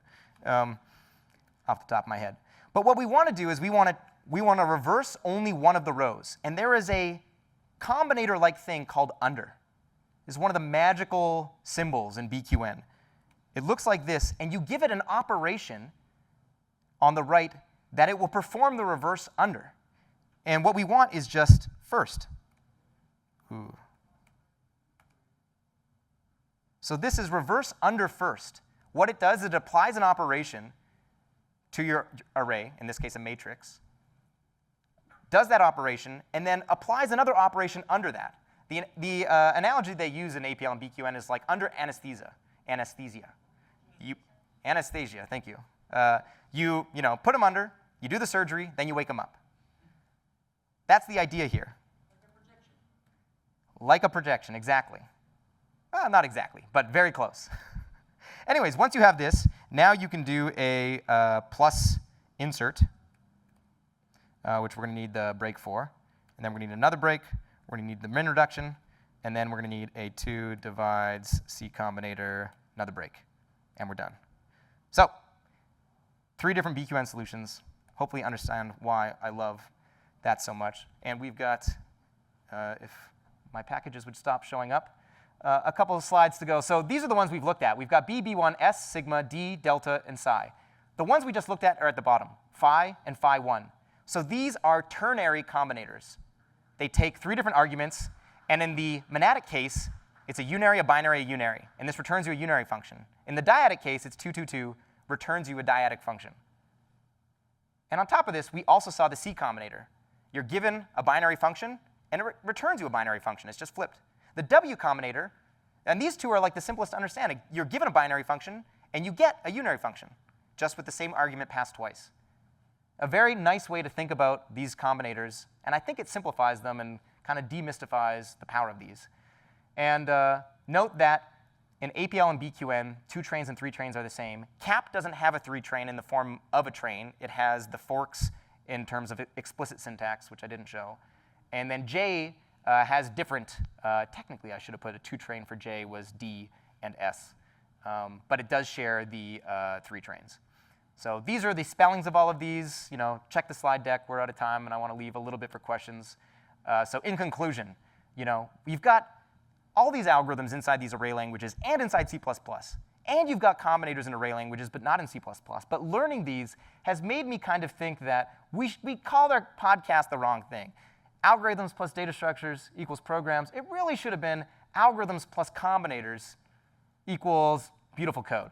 off the top of my head. But what we want to do is we want to reverse only one of the rows. And there is a combinator-like thing called under. It's one of the magical symbols in BQN. It looks like this, and you give it an operation on the right that it will perform the reverse under. And what we want is just first. Ooh. So this is reverse under first. What it does is it applies an operation to your array, in this case a matrix, does that operation, and then applies another operation under that. The analogy they use in APL and BQN is like under anesthesia. Anesthesia, thank you. You put them under, you do the surgery, then you wake them up. That's the idea here. Like a projection, exactly. Well, not exactly, but very close. Anyways, once you have this, now you can do a plus insert, which we're going to need the break for. And then we're going to need another break. We're going to need the min reduction. And then we're going to need a 2 divides C combinator, another break. And we're done. So 3 different BQN solutions. Hopefully you understand why I love that so much. And we've got, if my packages would stop showing up, a couple of slides to go. So these are the ones we've looked at. We've got B, B1, S, sigma, D, delta, and psi. The ones we just looked at are at the bottom, phi and phi1. So these are ternary combinators. They take 3 different arguments, and in the monadic case, it's a unary, a binary, a unary, and this returns you a unary function. In the dyadic case, it's 2, 2, 2, returns you a dyadic function. And on top of this, we also saw the C combinator. You're given a binary function, and it returns you a binary function. It's just flipped. The W combinator, and these two are like the simplest to understand. You're given a binary function, and you get a unary function, just with the same argument passed twice. A very nice way to think about these combinators, and I think it simplifies them and kind of demystifies the power of these. And note that in APL and BQN, 2 trains and 3 trains are the same. CAP doesn't have a 3 train in the form of a train. It has the forks in terms of explicit syntax, which I didn't show. And then J has different, technically I should have put a 2 train for J was D and S. But it does share the 3 trains. So these are the spellings of all of these. You know, check the slide deck. We're out of time, and I want to leave a little bit for questions. So in conclusion, you know, we've got all these algorithms inside these array languages and inside C++. And you've got combinators in array languages, but not in C++. But learning these has made me kind of think that we called our podcast the wrong thing. Algorithms plus data structures equals programs. It really should have been algorithms plus combinators equals beautiful code.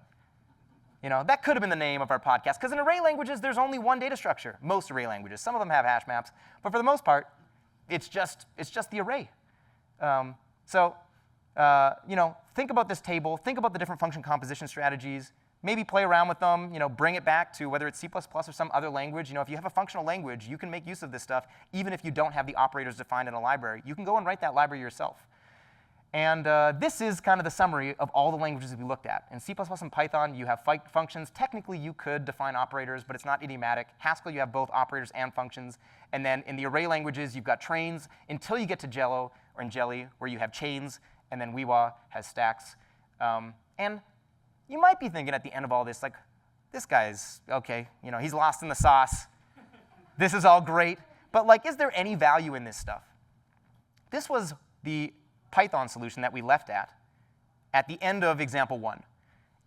You know, that could have been the name of our podcast, because in array languages, there's only one data structure. Most array languages. Some of them have hash maps, but for the most part, it's just the array. You know, think about this table. Think about the different function composition strategies. Maybe play around with them. You know, bring it back to whether it's C++ or some other language. You know, if you have a functional language, you can make use of this stuff, even if you don't have the operators defined in a library. You can go and write that library yourself. And this is kind of the summary of all the languages we looked at. In C++ and Python, you have functions. Technically, you could define operators, but it's not idiomatic. Haskell, you have both operators and functions. And then in the array languages, you've got trains until you get to Jello or in Jelly, where you have chains. And then Uiua has stacks. And you might be thinking at the end of all this, like, this guy's, OK, you know, he's lost in the sauce. This is all great. But like, is there any value in this stuff? This was the Python solution that we left at the end of example 1.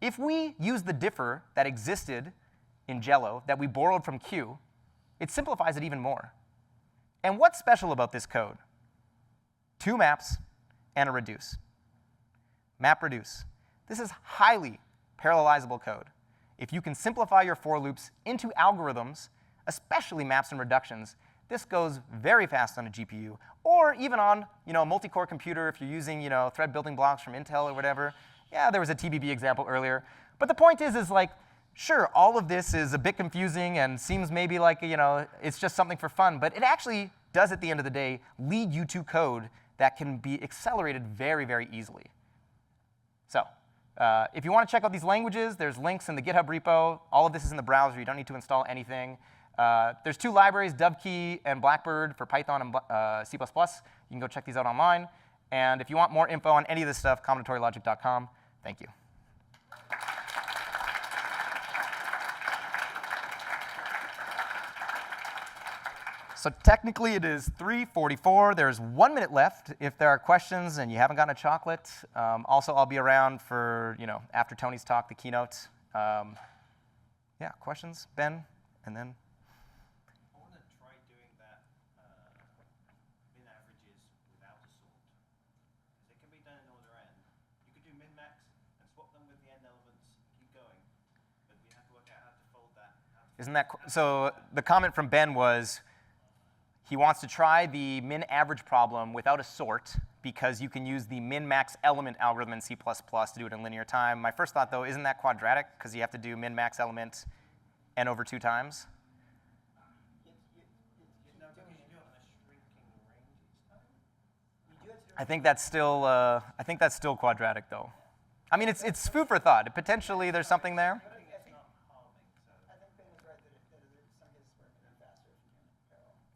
If we use the differ that existed in Jello that we borrowed from Q, it simplifies it even more. And what's special about this code? 2 maps and a reduce. Map reduce. This is highly parallelizable code. If you can simplify your for loops into algorithms, especially maps and reductions, this goes very fast on a GPU, or even on, you know, a multi-core computer if you're using, you know, thread building blocks from Intel or whatever. Yeah, there was a TBB example earlier. But the point is like, sure, all of this is a bit confusing and seems maybe like, you know, it's just something for fun, but it actually does, at the end of the day, lead you to code that can be accelerated very, very easily. So if you want to check out these languages, there's links in the GitHub repo. All of this is in the browser. You don't need to install anything. There's 2 libraries, Dovekey and Blackbird for Python and C++. You can go check these out online. And if you want more info on any of this stuff, combinatorylogic.com. Thank you. So technically, it is 3:44. There's 1 minute left if there are questions and you haven't gotten a chocolate. Also, I'll be around for, you know, after Tony's talk, the keynote. Yeah, questions? Ben? And then? I want to try doing that min averages without a sort. Because it can be done in order n. You could do min max and swap them with the end elements and keep going. But we have to work out how to fold that. Isn't that so? The comment from Ben was, he wants to try the min-average problem without a sort, because you can use the min-max element algorithm in C++ to do it in linear time. My first thought, though, isn't that quadratic? Because you have to do min-max element n over 2 times. I think that's still quadratic, though. I mean, it's food for thought. Potentially, there's something there.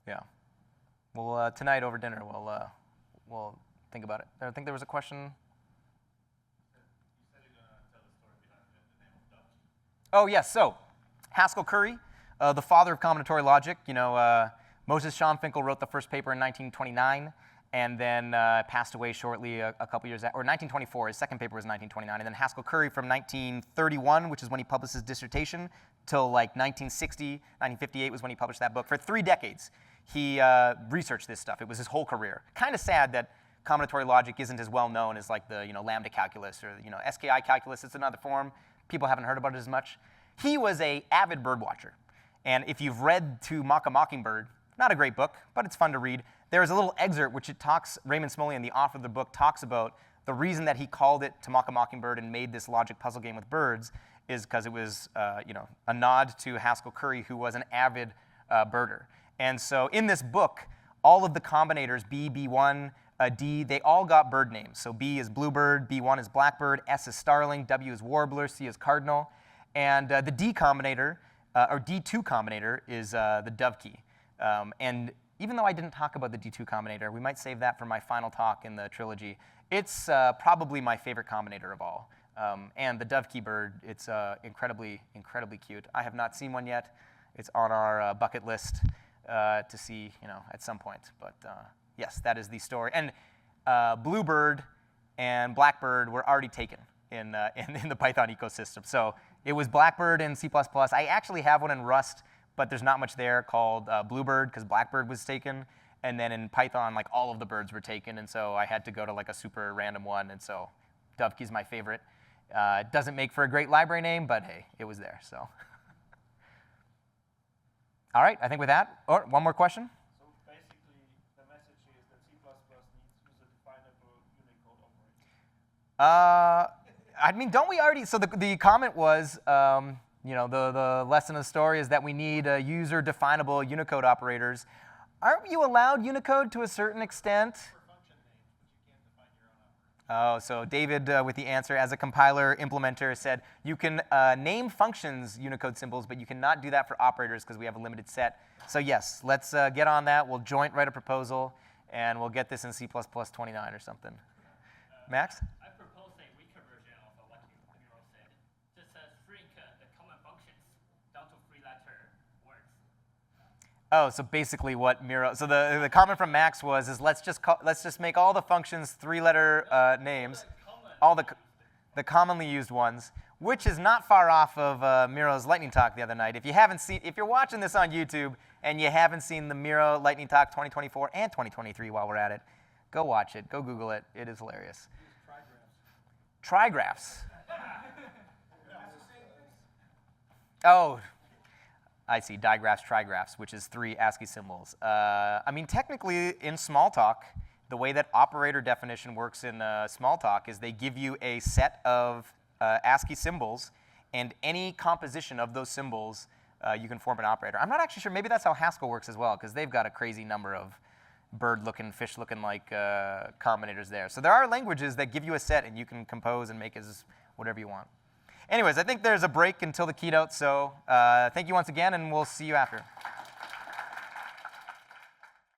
Yeah. Well, tonight over dinner, we'll think about it. I think there was a question. Oh, yes. So Haskell Curry, the father of combinatory logic. You know, Moses Schonfinkel wrote the first paper in 1929, and then passed away shortly a couple years, or 1924. His second paper was 1929, and then Haskell Curry from 1931, which is when he published his dissertation, till like 1960, 1958 was when he published that book. For 3 decades, he researched this stuff. It was his whole career. Kind of sad that combinatory logic isn't as well known as like the lambda calculus or SKI calculus. It's another form. People haven't heard about it as much. He was an avid bird watcher, and if you've read To Mock a Mockingbird, not a great book, but it's fun to read. There's a little excerpt which it talks, Raymond Smolian, the author of the book, talks about the reason that he called it To Mock a Mockingbird and made this logic puzzle game with birds is because it was a nod to Haskell Curry, who was an avid birder. And so in this book, all of the combinators, B, B1, D, they all got bird names. So B is bluebird, B1 is blackbird, S is starling, W is warbler, C is cardinal. And the D combinator, or D2 combinator, is the dove key. And even though I didn't talk about the D2 combinator, we might save that for my final talk in the trilogy. It's probably my favorite combinator of all. And the dove key bird, it's incredibly, incredibly cute. I have not seen one yet. It's on our bucket list to see, at some point. But yes, that is the story. And bluebird and blackbird were already taken in the Python ecosystem. So it was blackbird in C++. I actually have one in Rust, but there's not much there, called bluebird, because blackbird was taken. And then in Python, like all of the birds were taken, and so I had to go to like a super random one, and so Dovekey's my favorite. It doesn't make for a great library name, but hey, it was there, so. All right, I think with that, one more question? So basically, the message is that C++ needs user-definable Unicode operators. I mean, don't we already, so the comment was, the lesson of the story is that we need user-definable Unicode operators. Aren't you allowed Unicode to a certain extent? For function names, but you can't define your own operator. Oh, so David, with the answer, as a compiler implementer, said you can name functions Unicode symbols, but you cannot do that for operators because we have a limited set. So yes, let's get on that. We'll joint write a proposal, and we'll get this in C++ 29 or something. Max? I propose a weaker version of what Miro said. Just shrink the common functions down to 3-letter words. Oh, so basically what Miro, so the comment from Max was, let's just make all the functions 3-letter names, all the commonly used ones, which is not far off of Miro's lightning talk the other night. If you're watching this on YouTube and you haven't seen the Miro lightning talk 2024 and 2023 while we're at it, go watch it, go Google it. It is hilarious. Trigraphs. Oh, I see, digraphs, trigraphs, which is 3 ASCII symbols. I mean, technically, in Smalltalk, the way that operator definition works in Smalltalk is they give you a set of ASCII symbols, and any composition of those symbols, you can form an operator. I'm not actually sure. Maybe that's how Haskell works as well, because they've got a crazy number of bird-looking, fish-looking like combinators there. So there are languages that give you a set, and you can compose and make as whatever you want. Anyways, I think there's a break until the keynote, so thank you once again, and we'll see you after.